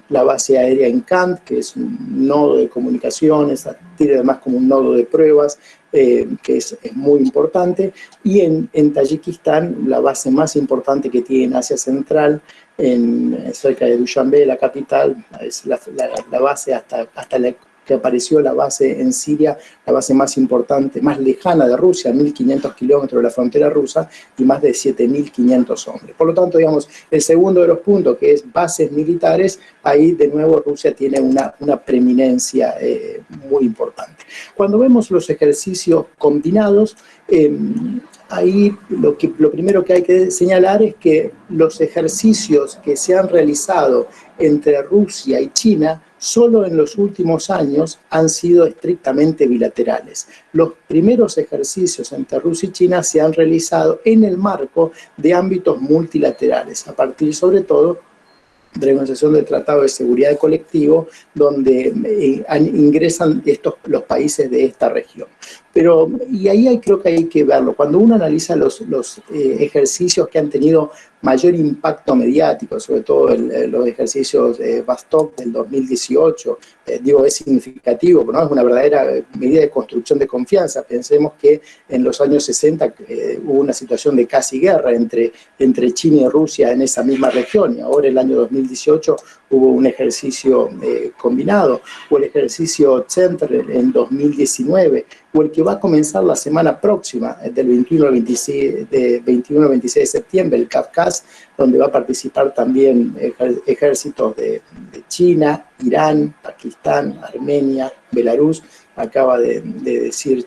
la base aérea en Kand, que es un nodo de comunicaciones, tiene además como un nodo de pruebas, que es muy importante. Y en Tayikistán, la base más importante que tiene en Asia Central, cerca de Dushanbe, la capital, es la base hasta que apareció la base en Siria, la base más importante, más lejana de Rusia, 1.500 kilómetros de la frontera rusa, y más de 7.500 hombres. Por lo tanto, digamos, el segundo de los puntos, que es bases militares, ahí de nuevo Rusia tiene una preeminencia muy importante. Cuando vemos los ejercicios combinados, ahí lo primero que hay que señalar es que los ejercicios que se han realizado entre Rusia y China solo en los últimos años han sido estrictamente bilaterales. Los primeros ejercicios entre Rusia y China se han realizado en el marco de ámbitos multilaterales, a partir sobre todo de la negociación del Tratado de Seguridad Colectivo, donde ingresan los países de esta región. Y ahí creo que hay que verlo. Cuando uno analiza los ejercicios que han tenido mayor impacto mediático, sobre todo los ejercicios de Vostok del 2018, es significativo, pero no es una verdadera medida de construcción de confianza. Pensemos que en los años 60 hubo una situación de casi guerra entre China y Rusia en esa misma región, y ahora en el año 2018 hubo un ejercicio combinado, o el ejercicio Center en 2019, o el que va a comenzar la semana próxima, del 21 al 26 de septiembre, el Kafkas, donde va a participar también ejércitos de China, Irán, Pakistán, Armenia, Belarus. Acaba de decir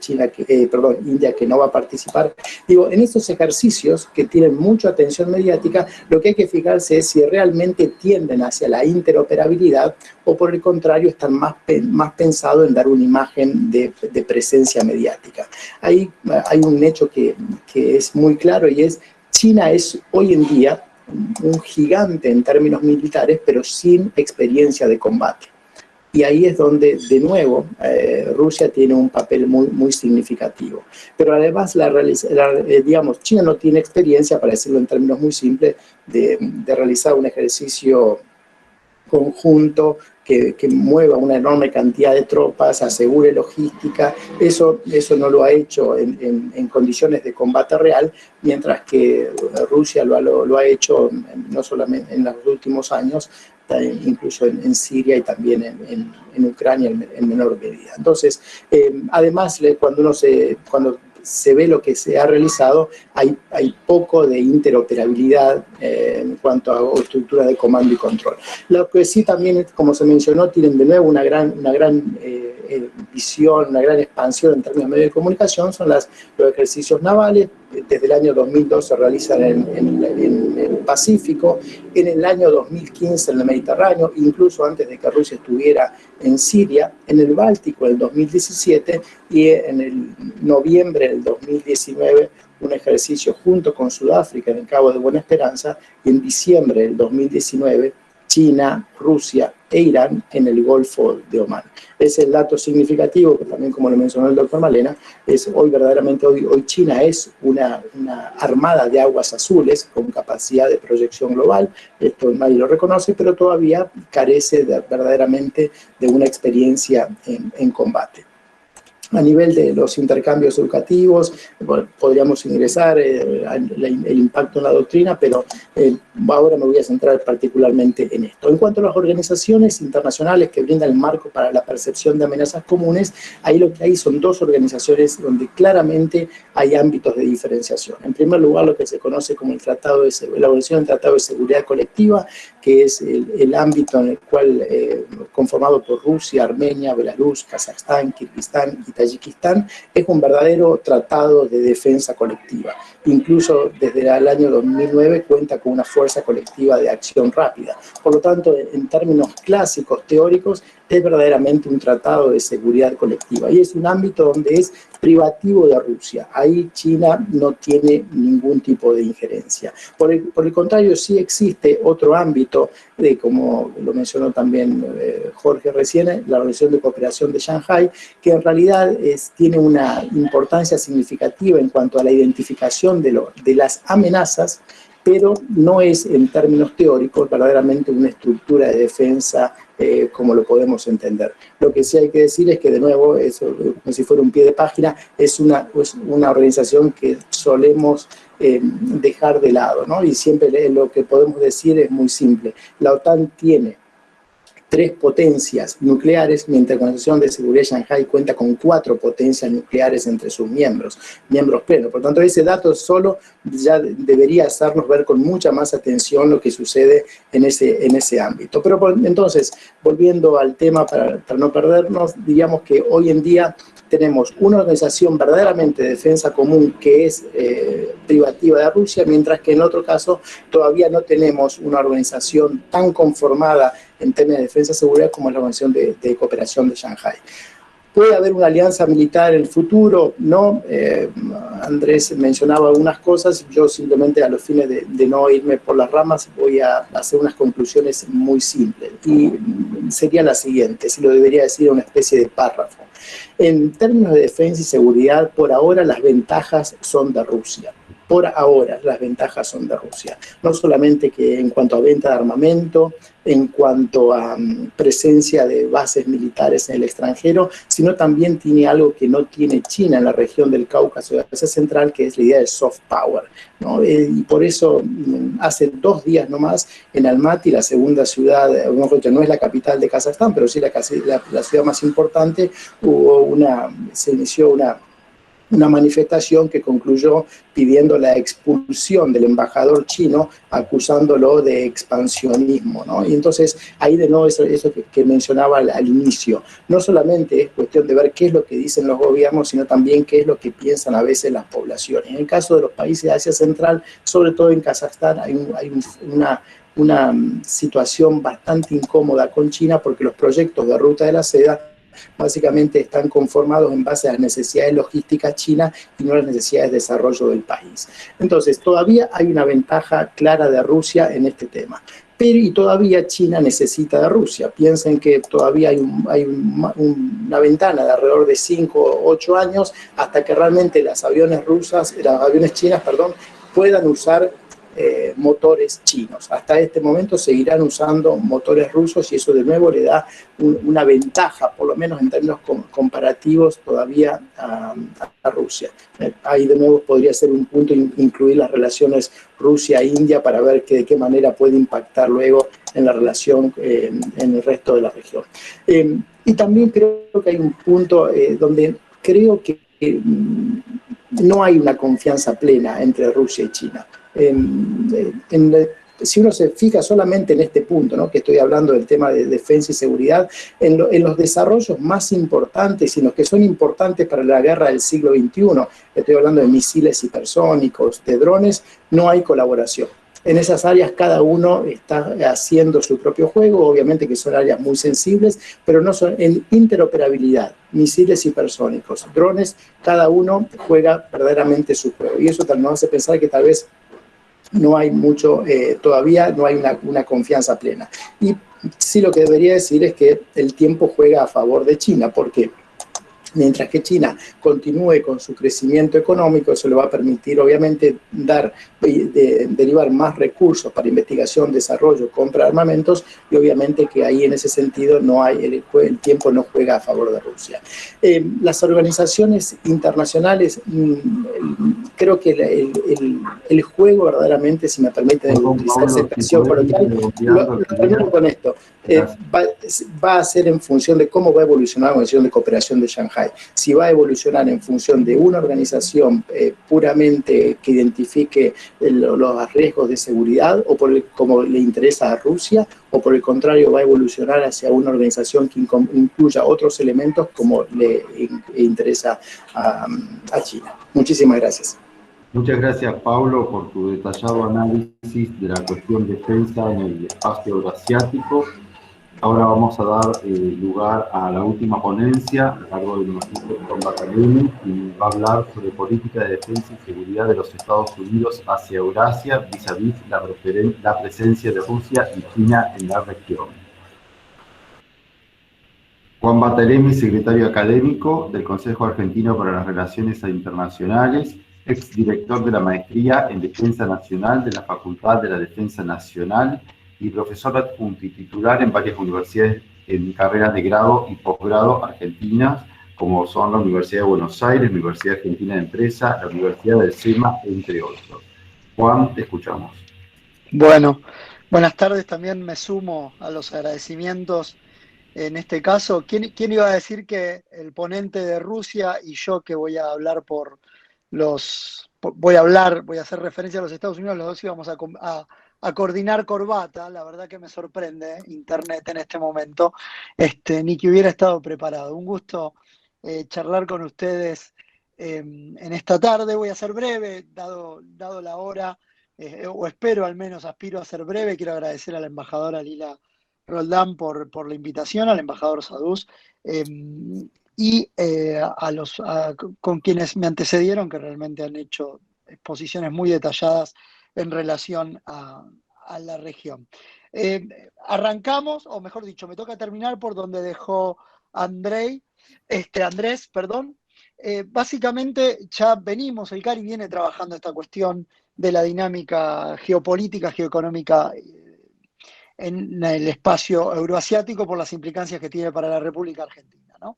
India que no va a participar. En estos ejercicios que tienen mucha atención mediática, lo que hay que fijarse es si realmente tienden hacia la interoperabilidad o por el contrario están más pensados en dar una imagen de presencia mediática. Ahí hay un hecho que es muy claro, y es China es hoy en día un gigante en términos militares, pero sin experiencia de combate. Y ahí es donde, de nuevo, Rusia tiene un papel muy significativo. Pero además, China no tiene experiencia, para decirlo en términos muy simples, de realizar un ejercicio conjunto que mueva una enorme cantidad de tropas, asegure logística. Eso no lo ha hecho en condiciones de combate real, mientras que Rusia lo ha hecho no solamente en los últimos años, incluso en Siria y también en Ucrania en menor medida. Entonces, además, cuando se ve lo que se ha realizado, hay poco de interoperabilidad en cuanto a estructura de comando y control. Lo que sí también, como se mencionó, tienen de nuevo una gran visión, una gran expansión en términos de medios de comunicación, son los ejercicios navales. Desde el año 2002 se realizan en el Pacífico, en el año 2015 en el Mediterráneo, incluso antes de que Rusia estuviera en Siria, en el Báltico en el 2017 y en el noviembre del 2019 un ejercicio junto con Sudáfrica en el Cabo de Buena Esperanza, y en diciembre del 2019 China, Rusia e Irán en el Golfo de Omán. Es el dato significativo, que también, como lo mencionó el doctor Malena, hoy China es una armada de aguas azules con capacidad de proyección global. Esto nadie lo reconoce, pero todavía carece verdaderamente de una experiencia en combate. A nivel de los intercambios educativos, podríamos ingresar el impacto en la doctrina, pero ahora me voy a centrar particularmente en esto. En cuanto a las organizaciones internacionales que brindan el marco para la percepción de amenazas comunes, ahí lo que hay son dos organizaciones donde claramente hay ámbitos de diferenciación. En primer lugar, lo que se conoce como la Organización del Tratado de Seguridad Colectiva, que es el ámbito en el cual, conformado por Rusia, Armenia, Belarus, Kazajstán, Kirguistán y Tayikistán, es un verdadero tratado de defensa colectiva. Incluso desde el año 2009 cuenta con una fuerza colectiva de acción rápida. Por lo tanto, en términos clásicos, teóricos, es verdaderamente un tratado de seguridad colectiva. Y es un ámbito donde es privativo de Rusia. Ahí China no tiene ningún tipo de injerencia. Por el contrario, sí existe otro ámbito, como lo mencionó también Jorge recién, la Organización de Cooperación de Shanghái, que en realidad tiene una importancia significativa en cuanto a la identificación comprensión de las amenazas, pero no es en términos teóricos verdaderamente una estructura de defensa como lo podemos entender. Lo que sí hay que decir es que, de nuevo, eso, como si fuera un pie de página, es una organización que solemos dejar de lado, ¿no? Y siempre lo que podemos decir es muy simple. La OTAN tiene 3 potencias nucleares, mientras la Organización de Seguridad de Shanghái cuenta con 4 potencias nucleares entre sus miembros plenos. Por tanto, ese dato solo ya debería hacernos ver con mucha más atención lo que sucede en ese ámbito. Pero entonces, volviendo al tema para no perdernos, diríamos que hoy en día tenemos una organización verdaderamente de defensa común que es privativa de Rusia, mientras que en otro caso todavía no tenemos una organización tan conformada en términos de defensa y seguridad como es la Organización de Cooperación de Shanghái. ¿Puede haber una alianza militar en el futuro? No. Andrés mencionaba algunas cosas. Yo simplemente, a los fines de no irme por las ramas, voy a hacer unas conclusiones muy simples. Y sería la siguiente, si lo debería decir una especie de párrafo. En términos de defensa y seguridad, por ahora las ventajas son de Rusia. Por ahora las ventajas son de Rusia. No solamente que en cuanto a venta de armamento, en cuanto a presencia de bases militares en el extranjero, sino también tiene algo que no tiene China en la región del Cáucaso de Asia Central, que es la idea del soft power, ¿no? Y por eso hace 2 días nomás en Almaty, la segunda ciudad, no es la capital de Kazajstán, pero sí la ciudad más importante, se inició una manifestación que concluyó pidiendo la expulsión del embajador chino, acusándolo de expansionismo, ¿no? Y entonces, ahí de nuevo eso que mencionaba al inicio, no solamente es cuestión de ver qué es lo que dicen los gobiernos, sino también qué es lo que piensan a veces las poblaciones. En el caso de los países de Asia Central, sobre todo en Kazajstán, hay una situación bastante incómoda con China, porque los proyectos de Ruta de la Seda básicamente están conformados en base a las necesidades logísticas chinas y no a las necesidades de desarrollo del país. Entonces, todavía hay una ventaja clara de Rusia en este tema. Y todavía China necesita de Rusia. Piensen que todavía hay una ventana de alrededor de 5 o 8 años hasta que realmente las aviones chinas, puedan usar motores chinos. Hasta este momento seguirán usando motores rusos y eso de nuevo le da una ventaja, por lo menos en términos comparativos, todavía a Rusia. Ahí de nuevo podría ser un punto incluir las relaciones Rusia-India para ver de qué manera puede impactar luego en la relación en el resto de la región. Y también creo que hay un punto donde creo que no hay una confianza plena entre Rusia y China. Si uno se fija solamente en este punto, ¿no?, que estoy hablando del tema de defensa y seguridad, en los desarrollos más importantes y los que son importantes para la guerra del siglo XXI, estoy hablando de misiles hipersónicos, de drones, no hay colaboración. En esas áreas cada uno está haciendo su propio juego, obviamente que son áreas muy sensibles, pero no son en interoperabilidad, misiles hipersónicos, drones, cada uno juega verdaderamente su juego. Y eso nos hace pensar que tal vez no hay mucho, todavía no hay una confianza plena. Y sí, lo que debería decir es que el tiempo juega a favor de China, porque mientras que China continúe con su crecimiento económico, eso le va a permitir obviamente derivar más recursos para investigación, desarrollo, compra de armamentos, y obviamente que ahí en ese sentido no hay, el tiempo no juega a favor de Rusia. Las organizaciones internacionales, creo que el juego verdaderamente, si me permiten utilizar esa expresión coloquial, lo termino con esto, va a ser en función de cómo va a evolucionar la Organización de Cooperación de Shanghái. Si va a evolucionar en función de una organización puramente que identifique los riesgos de seguridad, o como le interesa a Rusia, o por el contrario va a evolucionar hacia una organización que incluya otros elementos como le interesa a China. Muchísimas gracias. Muchas gracias, Pablo, por tu detallado análisis de la cuestión defensa en el espacio euroasiático. Ahora vamos a dar lugar a la última ponencia a cargo de nuestro Juan Batalemi, y va a hablar sobre política de defensa y seguridad de los Estados Unidos hacia Eurasia vis-a-vis la presencia de Rusia y China en la región. Juan Batalemi, secretario académico del Consejo Argentino para las Relaciones Internacionales, exdirector de la Maestría en Defensa Nacional de la Facultad de la Defensa Nacional y profesor adjunto y titular en varias universidades en carreras de grado y posgrado argentinas, como son la Universidad de Buenos Aires, la Universidad Argentina de Empresa, la Universidad del SEMA, entre otros. Juan, te escuchamos. Bueno, buenas tardes. También me sumo a los agradecimientos. En este caso, ¿quién iba a decir que el ponente de Rusia y yo, que voy a hablar voy a hacer referencia a los Estados Unidos, los dos íbamos a coordinar corbata? La verdad que me sorprende Internet en este momento, ni que hubiera estado preparado. Un gusto charlar con ustedes en esta tarde. Voy a ser breve, dado la hora, o espero al menos, aspiro a ser breve. Quiero agradecer a la embajadora Lila Roldán por la invitación, al embajador Sadus, y con quienes me antecedieron, que realmente han hecho exposiciones muy detalladas en relación a la región. Arrancamos, o mejor dicho, me toca terminar por donde dejó Andrés. Básicamente ya venimos, el CARI viene trabajando esta cuestión de la dinámica geopolítica, geoeconómica en el espacio euroasiático por las implicancias que tiene para la República Argentina, ¿no?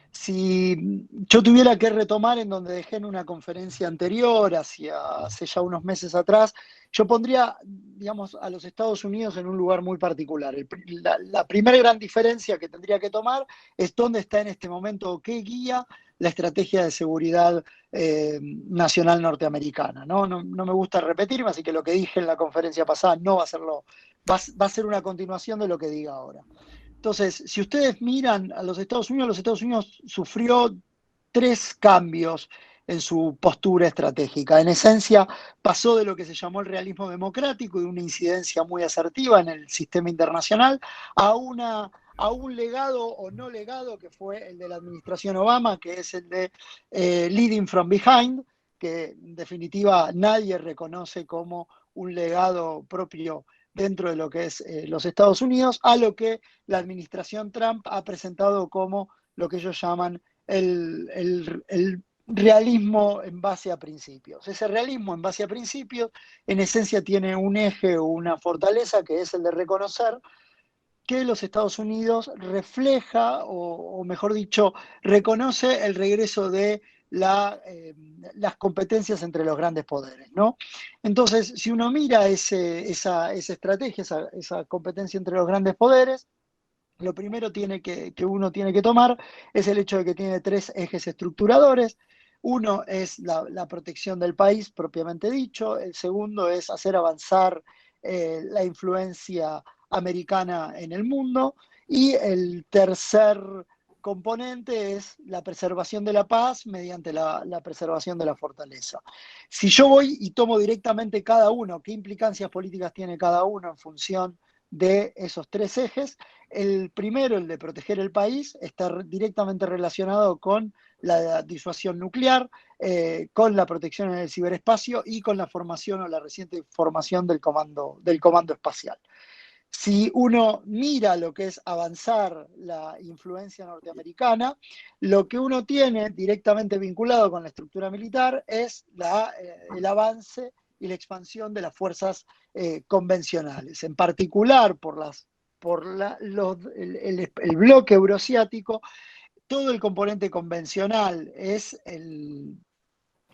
Si yo tuviera que retomar en donde dejé en una conferencia anterior, hace ya unos meses atrás, yo pondría, digamos, a los Estados Unidos en un lugar muy particular. La primera gran diferencia que tendría que tomar es dónde está en este momento o qué guía la estrategia de seguridad nacional norteamericana, ¿no? No me gusta repetirme, así que lo que dije en la conferencia pasada no va a serlo, va a ser una continuación de lo que diga ahora. Entonces, si ustedes miran a los Estados Unidos sufrió 3 cambios en su postura estratégica. En esencia, pasó de lo que se llamó el realismo democrático y una incidencia muy asertiva en el sistema internacional a un legado o no legado que fue el de la administración Obama, que es el de leading from behind, que en definitiva nadie reconoce como un legado propio dentro de lo que es los Estados Unidos, a lo que la administración Trump ha presentado como lo que ellos llaman el realismo en base a principios. Ese realismo en base a principios, en esencia, tiene un eje o una fortaleza, que es el de reconocer que los Estados Unidos refleja, o mejor dicho, reconoce el regreso de las competencias entre los grandes poderes, ¿no? Entonces, si uno mira esa estrategia, esa competencia entre los grandes poderes, lo primero que uno tiene que tomar es el hecho de que tiene 3 ejes estructuradores. Uno es la protección del país, propiamente dicho. El segundo es hacer avanzar la influencia americana en el mundo. Y el tercer componente es la preservación de la paz mediante la preservación de la fortaleza. Si yo voy y tomo directamente cada uno, qué implicancias políticas tiene cada uno en función de esos 3 ejes, el primero, el de proteger el país, está directamente relacionado con la disuasión nuclear, con la protección en el ciberespacio y con la formación o la reciente formación del comando espacial. Si uno mira lo que es avanzar la influencia norteamericana, lo que uno tiene directamente vinculado con la estructura militar es el avance y la expansión de las fuerzas convencionales, en particular el bloque euroasiático. Todo el componente convencional es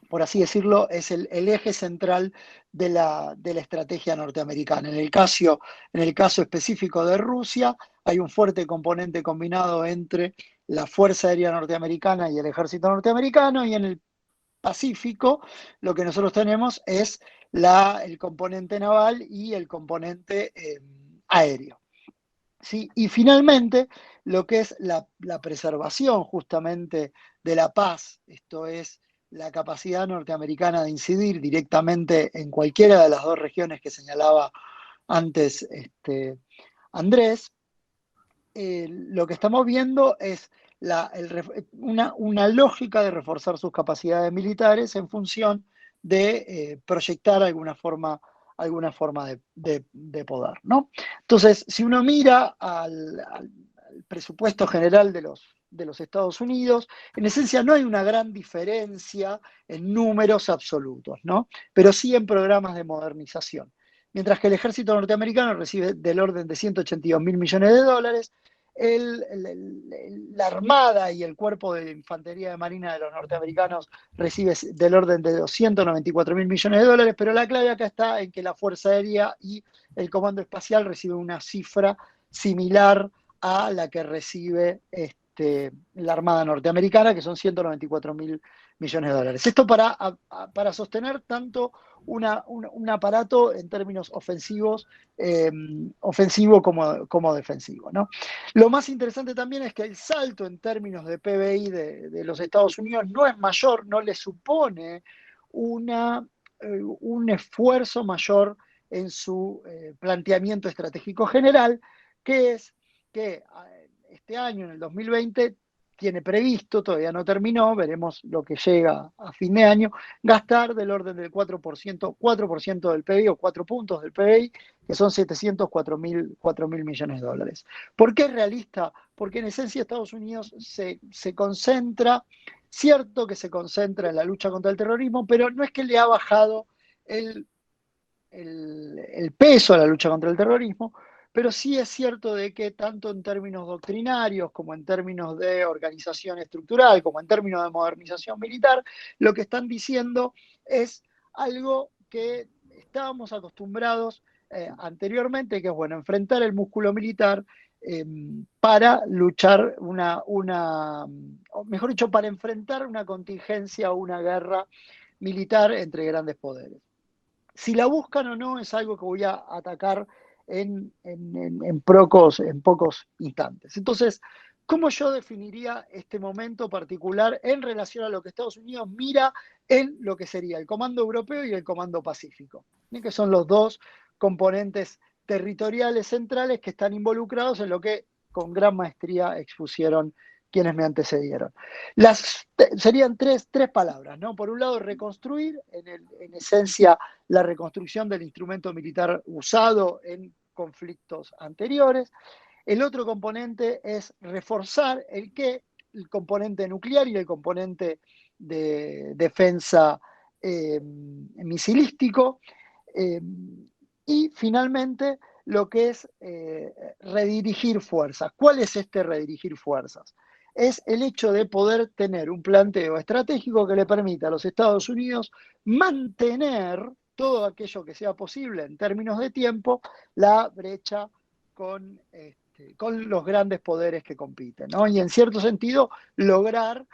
por así decirlo, es el eje central de la estrategia norteamericana. En el caso específico de Rusia, hay un fuerte componente combinado entre la Fuerza Aérea Norteamericana y el Ejército Norteamericano, y en el Pacífico lo que nosotros tenemos es el componente naval y el componente aéreo. ¿Sí? Y finalmente, lo que es la preservación justamente de la paz, esto es, la capacidad norteamericana de incidir directamente en cualquiera de las 2 regiones que señalaba antes Andrés, lo que estamos viendo es una lógica de reforzar sus capacidades militares en función de proyectar alguna forma de poder, ¿no? Entonces, si uno mira al presupuesto general de los de los Estados Unidos. En esencia no hay una gran diferencia en números absolutos, ¿no? Pero sí en programas de modernización. Mientras que el ejército norteamericano recibe del orden de 182.000 millones de dólares, la Armada y el Cuerpo de Infantería de Marina de los norteamericanos recibe del orden de 294.000 millones de dólares, pero la clave acá está en que la Fuerza Aérea y el Comando Espacial reciben una cifra similar a la que recibe la Armada norteamericana, que son 194.000 millones de dólares. Esto para sostener tanto un aparato en términos ofensivos, ofensivo como defensivo, ¿no? Lo más interesante también es que el salto en términos de PBI de los Estados Unidos no es mayor, no le supone un esfuerzo mayor en su planteamiento estratégico general, que es que este año, en el 2020, tiene previsto, todavía no terminó, veremos lo que llega a fin de año, gastar del orden del 4% del PBI o 4 puntos del PBI, que son 704.000 millones de dólares. ¿Por qué es realista? Porque en esencia Estados Unidos se concentra, cierto que se concentra en la lucha contra el terrorismo, pero no es que le ha bajado el peso a la lucha contra el terrorismo, pero sí es cierto de que tanto en términos doctrinarios como en términos de organización estructural, como en términos de modernización militar, lo que están diciendo es algo que estábamos acostumbrados anteriormente, que es, bueno, enfrentar el músculo militar para luchar mejor dicho, para enfrentar una contingencia o una guerra militar entre grandes poderes. Si la buscan o no es algo que voy a atacar en pocos instantes. Entonces, ¿cómo yo definiría este momento particular en relación a lo que Estados Unidos mira en lo que sería el Comando Europeo y el Comando Pacífico? Que son los dos componentes territoriales centrales que están involucrados en lo que con gran maestría expusieron quienes me antecedieron. Serían tres palabras, ¿no? Por un lado, reconstruir, en esencia, la reconstrucción del instrumento militar usado en conflictos anteriores. El otro componente es reforzar el componente nuclear y el componente de defensa misilístico. Y finalmente, lo que es redirigir fuerzas. ¿Cuál es este redirigir fuerzas? Es el hecho de poder tener un planteo estratégico que le permita a los Estados Unidos mantener todo aquello que sea posible en términos de tiempo, la brecha con los grandes poderes que compiten, ¿no? Y en cierto sentido lograr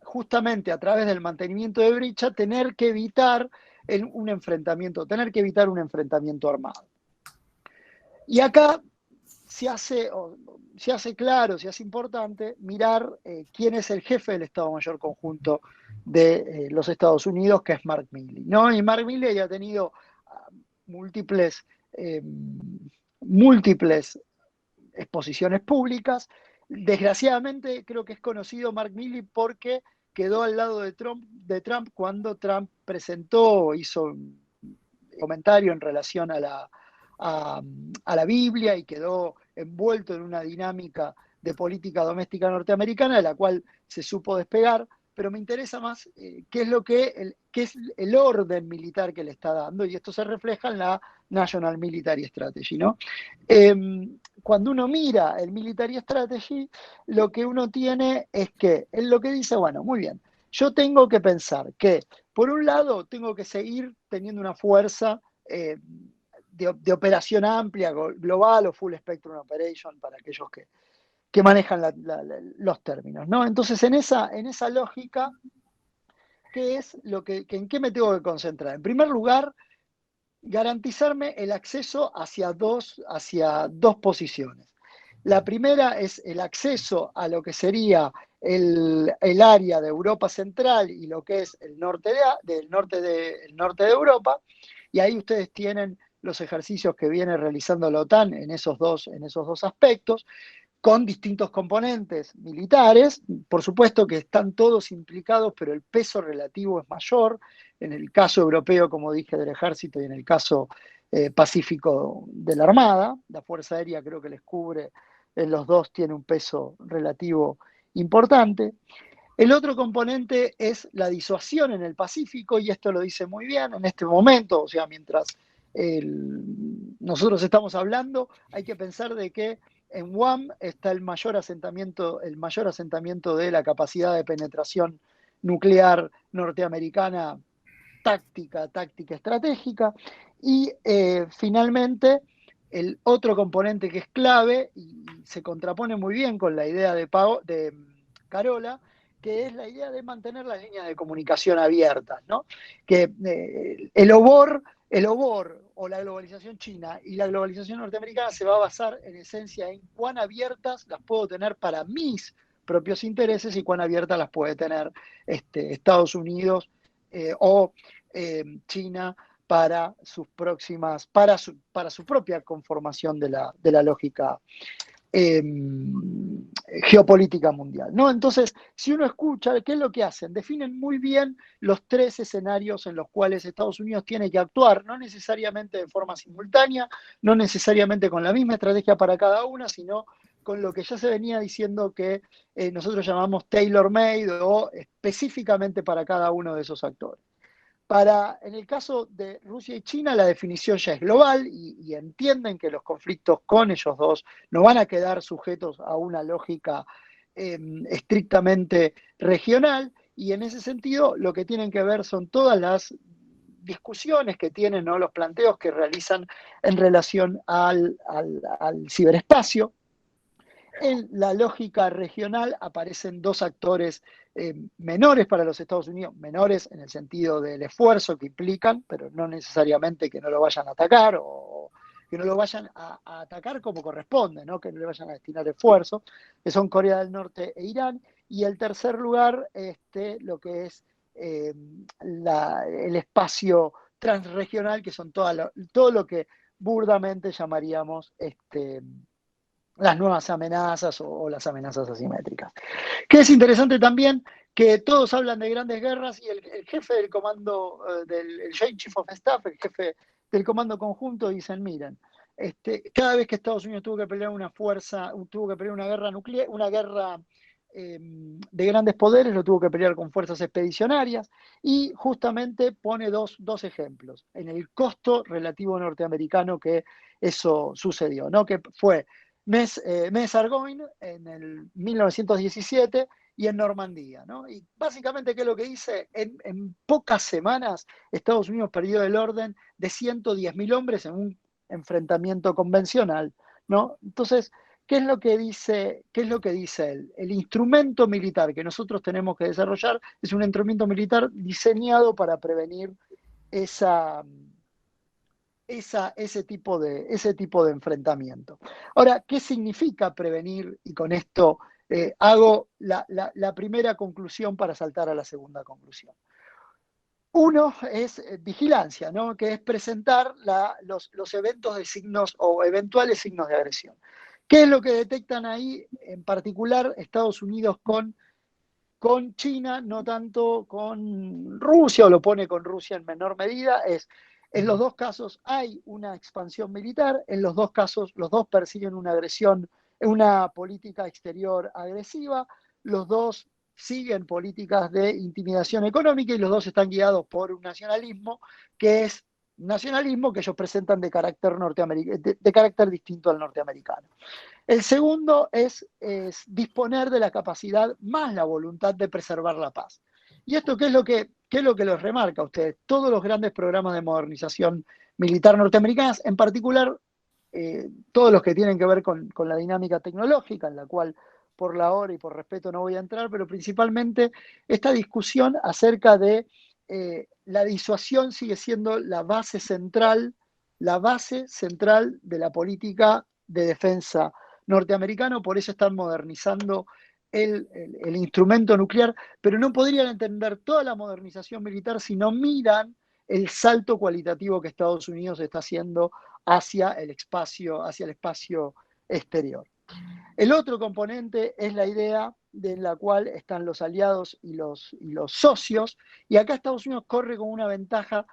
justamente a través del mantenimiento de brecha tener que evitar un enfrentamiento armado. Y acá se hace claro, se hace importante mirar quién es el jefe del Estado Mayor Conjunto de los Estados Unidos, que es Mark Milley, ¿no? Y Mark Milley ha tenido múltiples exposiciones públicas. Desgraciadamente creo que es conocido Mark Milley porque quedó al lado de Trump cuando Trump hizo un comentario en relación a la Biblia y quedó envuelto en una dinámica de política doméstica norteamericana de la cual se supo despegar, pero me interesa más qué es el orden militar que le está dando, y esto se refleja en la National Military Strategy, ¿no? Cuando uno mira el Military Strategy, lo que uno tiene es que él lo que dice, bueno, muy bien, yo tengo que pensar que, por un lado, tengo que seguir teniendo una fuerza de operación amplia, global o full spectrum operation para aquellos que manejan los términos, ¿no? Entonces, en esa lógica, ¿qué es en qué me tengo que concentrar? En primer lugar, garantizarme el acceso hacia dos posiciones. La primera es el acceso a lo que sería el área de Europa Central y lo que es el norte de Europa, y ahí ustedes tienen los ejercicios que viene realizando la OTAN en esos dos aspectos, con distintos componentes militares. Por supuesto que están todos implicados, pero el peso relativo es mayor, en el caso europeo, como dije, del ejército, y en el caso pacífico de la Armada. La Fuerza Aérea creo que les cubre en los dos tiene un peso relativo importante. El otro componente es la disuasión en el Pacífico, y esto lo dice muy bien en este momento, o sea, mientras nosotros estamos hablando, hay que pensar de que en Guam está el mayor asentamiento de la capacidad de penetración nuclear norteamericana táctica estratégica, y finalmente el otro componente que es clave y se contrapone muy bien con la idea de Carola, que es la idea de mantener las líneas de comunicación abiertas, ¿no? Que el obor o la globalización china y la globalización norteamericana se va a basar en esencia en cuán abiertas las puedo tener para mis propios intereses y cuán abiertas las puede tener Estados Unidos o China para sus próximas, para su propia conformación de la lógica geopolítica mundial, ¿no? Entonces, si uno escucha, ¿qué es lo que hacen? Definen muy bien los tres escenarios en los cuales Estados Unidos tiene que actuar, no necesariamente de forma simultánea, no necesariamente con la misma estrategia para cada una, sino con lo que ya se venía diciendo que nosotros llamamos tailor-made o específicamente para cada uno de esos actores. En el caso de Rusia y China, la definición ya es global y entienden que los conflictos con ellos dos no van a quedar sujetos a una lógica estrictamente regional, y en ese sentido lo que tienen que ver son todas las discusiones que tienen, ¿no? Los planteos que realizan en relación al ciberespacio. En la lógica regional aparecen dos actores menores para los Estados Unidos, menores en el sentido del esfuerzo que implican, pero no necesariamente que no lo vayan a atacar o que no lo vayan a atacar como corresponde, ¿no? Que no le vayan a destinar esfuerzo, que son Corea del Norte e Irán. Y el tercer lugar, lo que es el espacio transregional, que son todo lo que burdamente llamaríamos las nuevas amenazas o las amenazas asimétricas. Que es interesante también que todos hablan de grandes guerras y el jefe del comando, el Joint Chief of Staff, el jefe del comando conjunto, dicen, miren, cada vez que Estados Unidos tuvo que pelear una guerra nuclear, una guerra de grandes poderes, lo tuvo que pelear con fuerzas expedicionarias, y justamente pone dos ejemplos en el costo relativo norteamericano que eso sucedió, ¿no? Que fue Metz Argonne en el 1917 y en Normandía, ¿no? Y básicamente, ¿qué es lo que dice? En pocas semanas Estados Unidos perdió el orden de 110.000 hombres en un enfrentamiento convencional, ¿no? Entonces, ¿qué es lo que dice él? El instrumento militar que nosotros tenemos que desarrollar es un instrumento militar diseñado para prevenir ese tipo de enfrentamiento. Ahora, ¿qué significa prevenir? Y con esto hago la primera conclusión para saltar a la segunda conclusión. Uno es vigilancia, ¿no? Que es presentar los eventos de signos o eventuales signos de agresión. ¿Qué es lo que detectan ahí? En particular, Estados Unidos con China, no tanto con Rusia, o lo pone con Rusia en menor medida, en los dos casos hay una expansión militar, en los dos casos los dos persiguen una agresión, una política exterior agresiva, los dos siguen políticas de intimidación económica y los dos están guiados por un nacionalismo que es nacionalismo que ellos presentan de carácter distinto al norteamericano. El segundo es disponer de la capacidad más la voluntad de preservar la paz. ¿Y esto qué es lo que los remarca a ustedes? Todos los grandes programas de modernización militar norteamericanas, en particular todos los que tienen que ver con la dinámica tecnológica, en la cual por la hora y por respeto no voy a entrar, pero principalmente esta discusión acerca de la disuasión sigue siendo la base central de la política de defensa norteamericano, por eso están modernizando el instrumento nuclear, pero no podrían entender toda la modernización militar si no miran el salto cualitativo que Estados Unidos está haciendo hacia el espacio exterior. El otro componente es la idea de la cual están los aliados y los socios, y acá Estados Unidos corre con una ventaja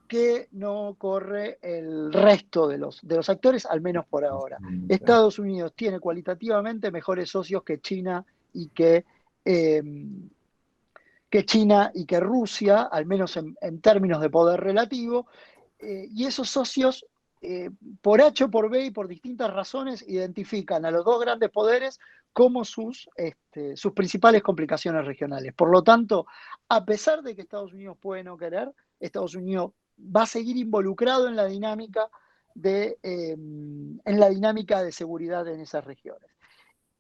que no corre el resto de los actores, al menos por ahora. Estados Unidos tiene cualitativamente mejores socios que China y que Rusia, al menos en términos de poder relativo, y esos socios, por H o por B y por distintas razones, identifican a los dos grandes poderes como sus principales complicaciones regionales. Por lo tanto, a pesar de que Estados Unidos puede no querer, Estados Unidos va a seguir involucrado en la dinámica de seguridad en esas regiones.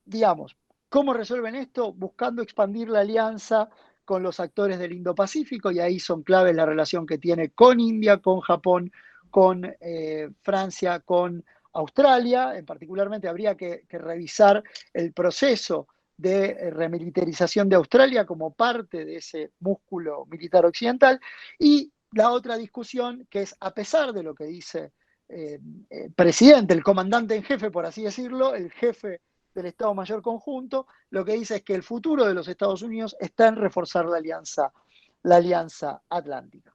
Digamos, ¿cómo resuelven esto? Buscando expandir la alianza con los actores del Indo-Pacífico, y ahí son claves la relación que tiene con India, con Japón, con Francia, con Australia. Particularmente habría que revisar el proceso de remilitarización de Australia como parte de ese músculo militar occidental. Y la otra discusión, que es, a pesar de lo que dice el presidente, el comandante en jefe, por así decirlo, el jefe del Estado Mayor Conjunto, lo que dice es que el futuro de los Estados Unidos está en reforzar la alianza atlántica.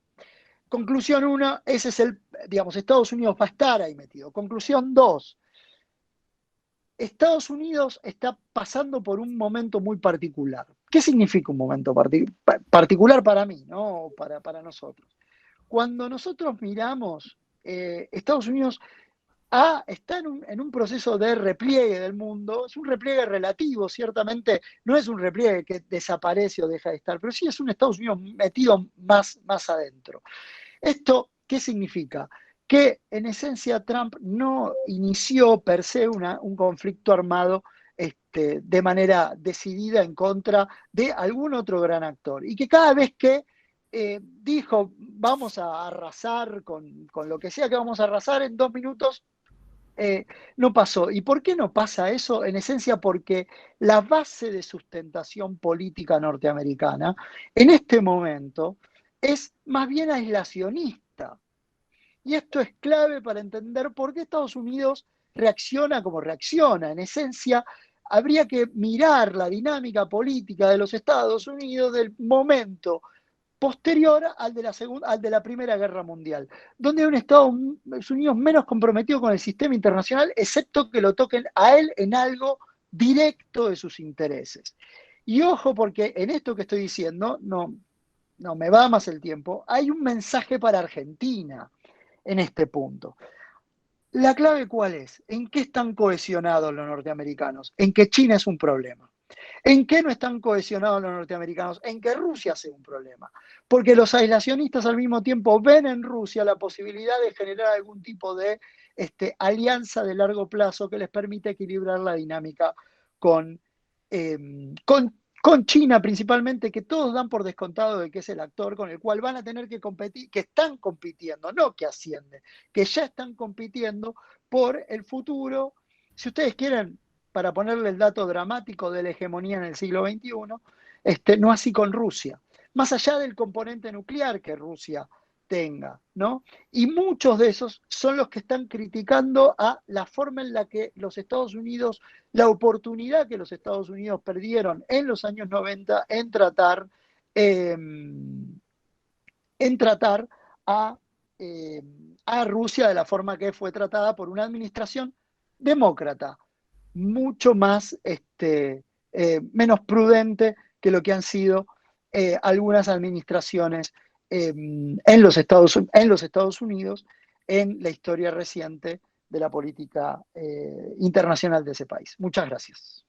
Conclusión 1, ese es Estados Unidos va a estar ahí metido. Conclusión 2, Estados Unidos está pasando por un momento muy particular. ¿Qué significa un momento particular para mí, ¿no? Para nosotros? Cuando nosotros miramos, Estados Unidos está en un proceso de repliegue del mundo. Es un repliegue relativo, ciertamente no es un repliegue que desaparece o deja de estar, pero sí es un Estados Unidos metido más adentro. ¿Esto qué significa? Que en esencia Trump no inició per se un conflicto armado de manera decidida en contra de algún otro gran actor, y que cada vez que dijo vamos a arrasar con lo que sea que vamos a arrasar, en 2 minutos no pasó. ¿Y por qué no pasa eso? En esencia porque la base de sustentación política norteamericana en este momento es más bien aislacionista. Y esto es clave para entender por qué Estados Unidos reacciona como reacciona. En esencia, habría que mirar la dinámica política de los Estados Unidos del momento posterior al de la Primera Guerra Mundial, donde hay un Estados Unidos menos comprometido con el sistema internacional, excepto que lo toquen a él en algo directo de sus intereses. Y ojo, porque en esto que estoy diciendo, no me va más el tiempo, hay un mensaje para Argentina en este punto. ¿La clave cuál es? ¿En qué están cohesionados los norteamericanos? En que China es un problema. ¿En qué no están cohesionados los norteamericanos? En que Rusia sea un problema. Porque los aislacionistas al mismo tiempo ven en Rusia la posibilidad de generar algún tipo de alianza de largo plazo que les permite equilibrar la dinámica con China principalmente, que todos dan por descontado de que es el actor con el cual van a tener que competir, que están compitiendo, no que ascienden, que ya están compitiendo por el futuro. Si ustedes quieren, para ponerle el dato dramático de la hegemonía en el siglo XXI, no así con Rusia, más allá del componente nuclear que Rusia tenga, ¿no? Y muchos de esos son los que están criticando a la forma en la que los Estados Unidos, la oportunidad que los Estados Unidos perdieron en los años 90 en tratar a Rusia de la forma que fue tratada por una administración demócrata, mucho más menos prudente que lo que han sido algunas administraciones en los Estados Unidos en la historia reciente de la política internacional de ese país. Muchas gracias.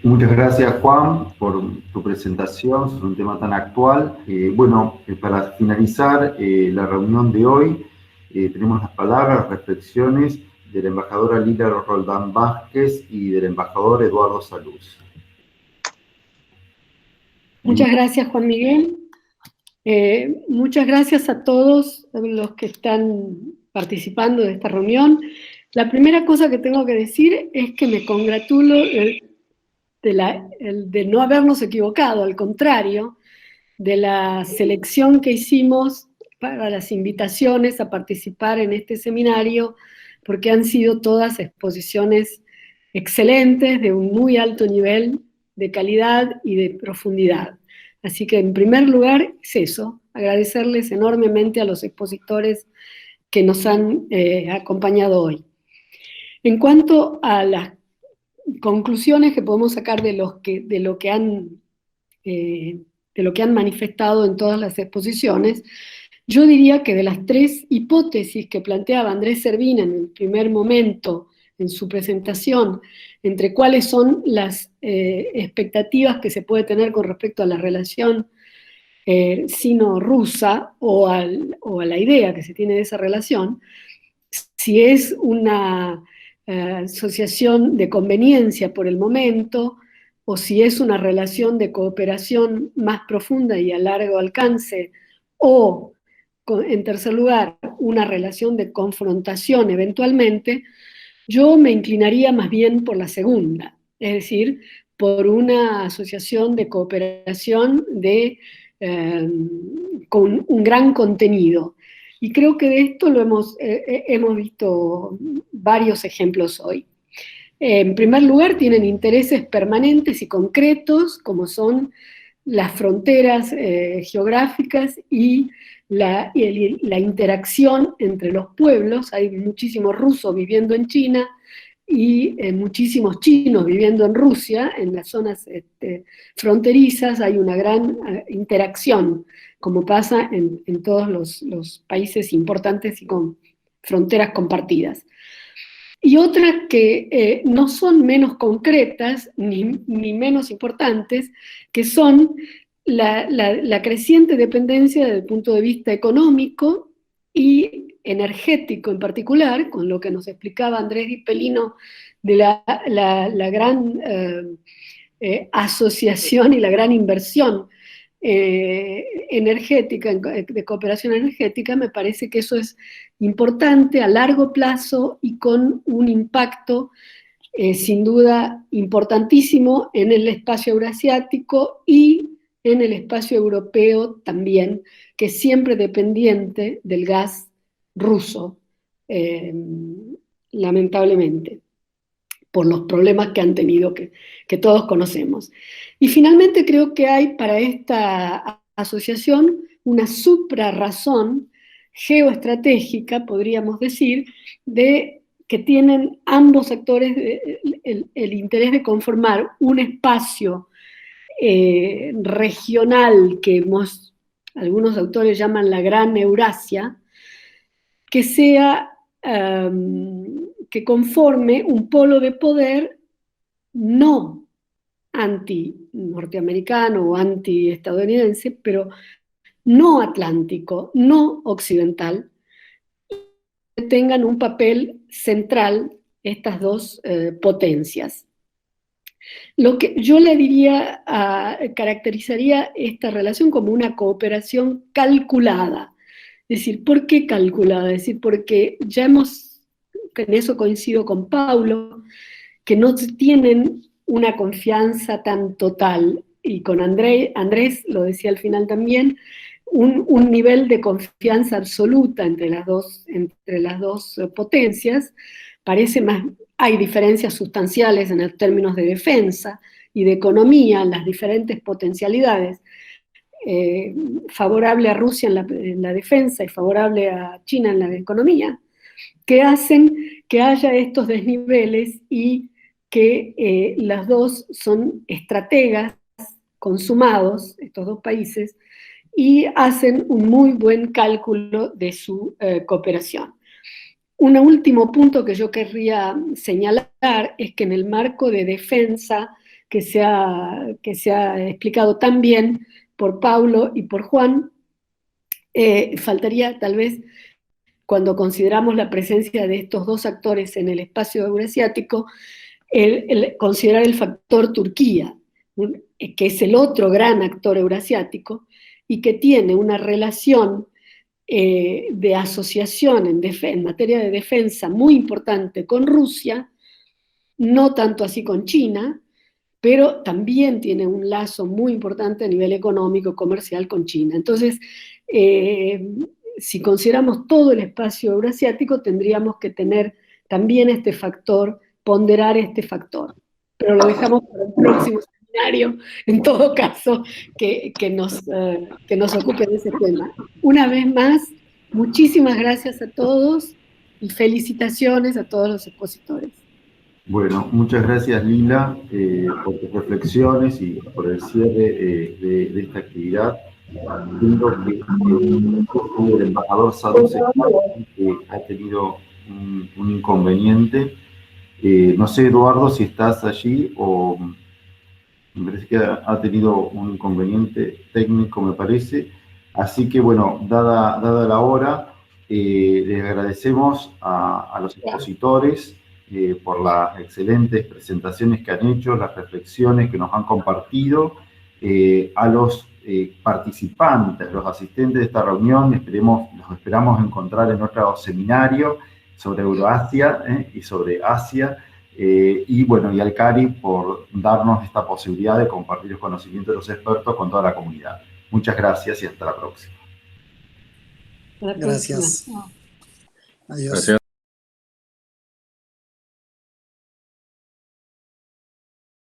Muchas gracias, Juan, por tu presentación sobre un tema tan actual. Para finalizar la reunión de hoy, tenemos las palabras, reflexiones de la embajadora Lila Roldán Vázquez y del embajador Eduardo Saluz. Muchas gracias, Juan Miguel. Muchas gracias a todos los que están participando de esta reunión. La primera cosa que tengo que decir es que me congratulo de no habernos equivocado, al contrario, de la selección que hicimos para las invitaciones a participar en este seminario, porque han sido todas exposiciones excelentes, de un muy alto nivel de calidad y de profundidad. Así que en primer lugar es eso, agradecerles enormemente a los expositores que nos han acompañado hoy. En cuanto a las conclusiones que podemos sacar de lo que han manifestado en todas las exposiciones, yo diría que de las tres hipótesis que planteaba Andrés Servín en el primer momento, en su presentación, entre cuáles son las expectativas que se puede tener con respecto a la relación sino-rusa o a la idea que se tiene de esa relación, si es una asociación de conveniencia por el momento, o si es una relación de cooperación más profunda y a largo alcance, o, en tercer lugar, una relación de confrontación eventualmente, yo me inclinaría más bien por la segunda, es decir, por una asociación de cooperación con un gran contenido. Y creo que de esto lo hemos visto varios ejemplos hoy. En primer lugar, tienen intereses permanentes y concretos, como son las fronteras geográficas y la interacción entre los pueblos. Hay muchísimos rusos viviendo en China y muchísimos chinos viviendo en Rusia. En las zonas fronterizas hay una gran interacción, como pasa en todos los países importantes y con fronteras compartidas. Y otras que no son menos concretas ni menos importantes, que son la creciente dependencia desde el punto de vista económico y energético en particular, con lo que nos explicaba Andrés Di Pelino de la gran asociación y la gran inversión energética, de cooperación energética. Me parece que eso es importante a largo plazo y con un impacto sin duda importantísimo en el espacio eurasiático y en el espacio europeo también, que es siempre dependiente del gas ruso, lamentablemente, por los problemas que han tenido, que todos conocemos. Y finalmente creo que hay para esta asociación una suprarrazón geoestratégica, podríamos decir, de que tienen ambos actores el interés de conformar un espacio regional que algunos autores llaman la Gran Eurasia, que sea que conforme un polo de poder no anti-norteamericano o anti-estadounidense, pero no atlántico, no occidental, que tengan un papel central estas dos potencias. Lo que yo le diría, caracterizaría esta relación como una cooperación calculada. Es decir, ¿por qué calculada? Es decir, porque ya en eso coincido con Paulo, que no tienen una confianza tan total, y con Andrés lo decía al final también, un nivel de confianza absoluta entre las dos potencias. Parece más, hay diferencias sustanciales en los términos de defensa y de economía, en las diferentes potencialidades, favorable a Rusia en la defensa y favorable a China en la economía, que hacen que haya estos desniveles y que las dos son estrategas consumados, estos dos países, y hacen un muy buen cálculo de su cooperación. Un último punto que yo querría señalar es que en el marco de defensa que se ha explicado tan bien por Paulo y por Juan, faltaría tal vez, cuando consideramos la presencia de estos dos actores en el espacio eurasiático, considerar el factor Turquía, que es el otro gran actor eurasiático y que tiene una relación de asociación en materia de defensa muy importante con Rusia, no tanto así con China, pero también tiene un lazo muy importante a nivel económico, comercial con China. Entonces, si consideramos todo el espacio eurasiático, tendríamos que tener también este factor, ponderar este factor. Pero lo dejamos para el próximo seminario, en todo caso, que nos ocupe de ese tema. Una vez más, muchísimas gracias a todos y felicitaciones a todos los expositores. Bueno, muchas gracias Lila por tus reflexiones y por el cierre de esta actividad. Entiendo que el embajador Sados ha tenido un inconveniente. No sé, Eduardo, si estás allí o me parece que ha tenido un inconveniente técnico, me parece. Así que, bueno, dada la hora, les agradecemos a los expositores por las excelentes presentaciones que han hecho, las reflexiones que nos han compartido, a los participantes, los asistentes de esta reunión, los esperamos encontrar en nuestro seminario sobre Euroasia y sobre Asia, y bueno, y al CARI por darnos esta posibilidad de compartir los conocimientos de los expertos con toda la comunidad. Muchas gracias y hasta la próxima. Gracias. Adiós. Gracias.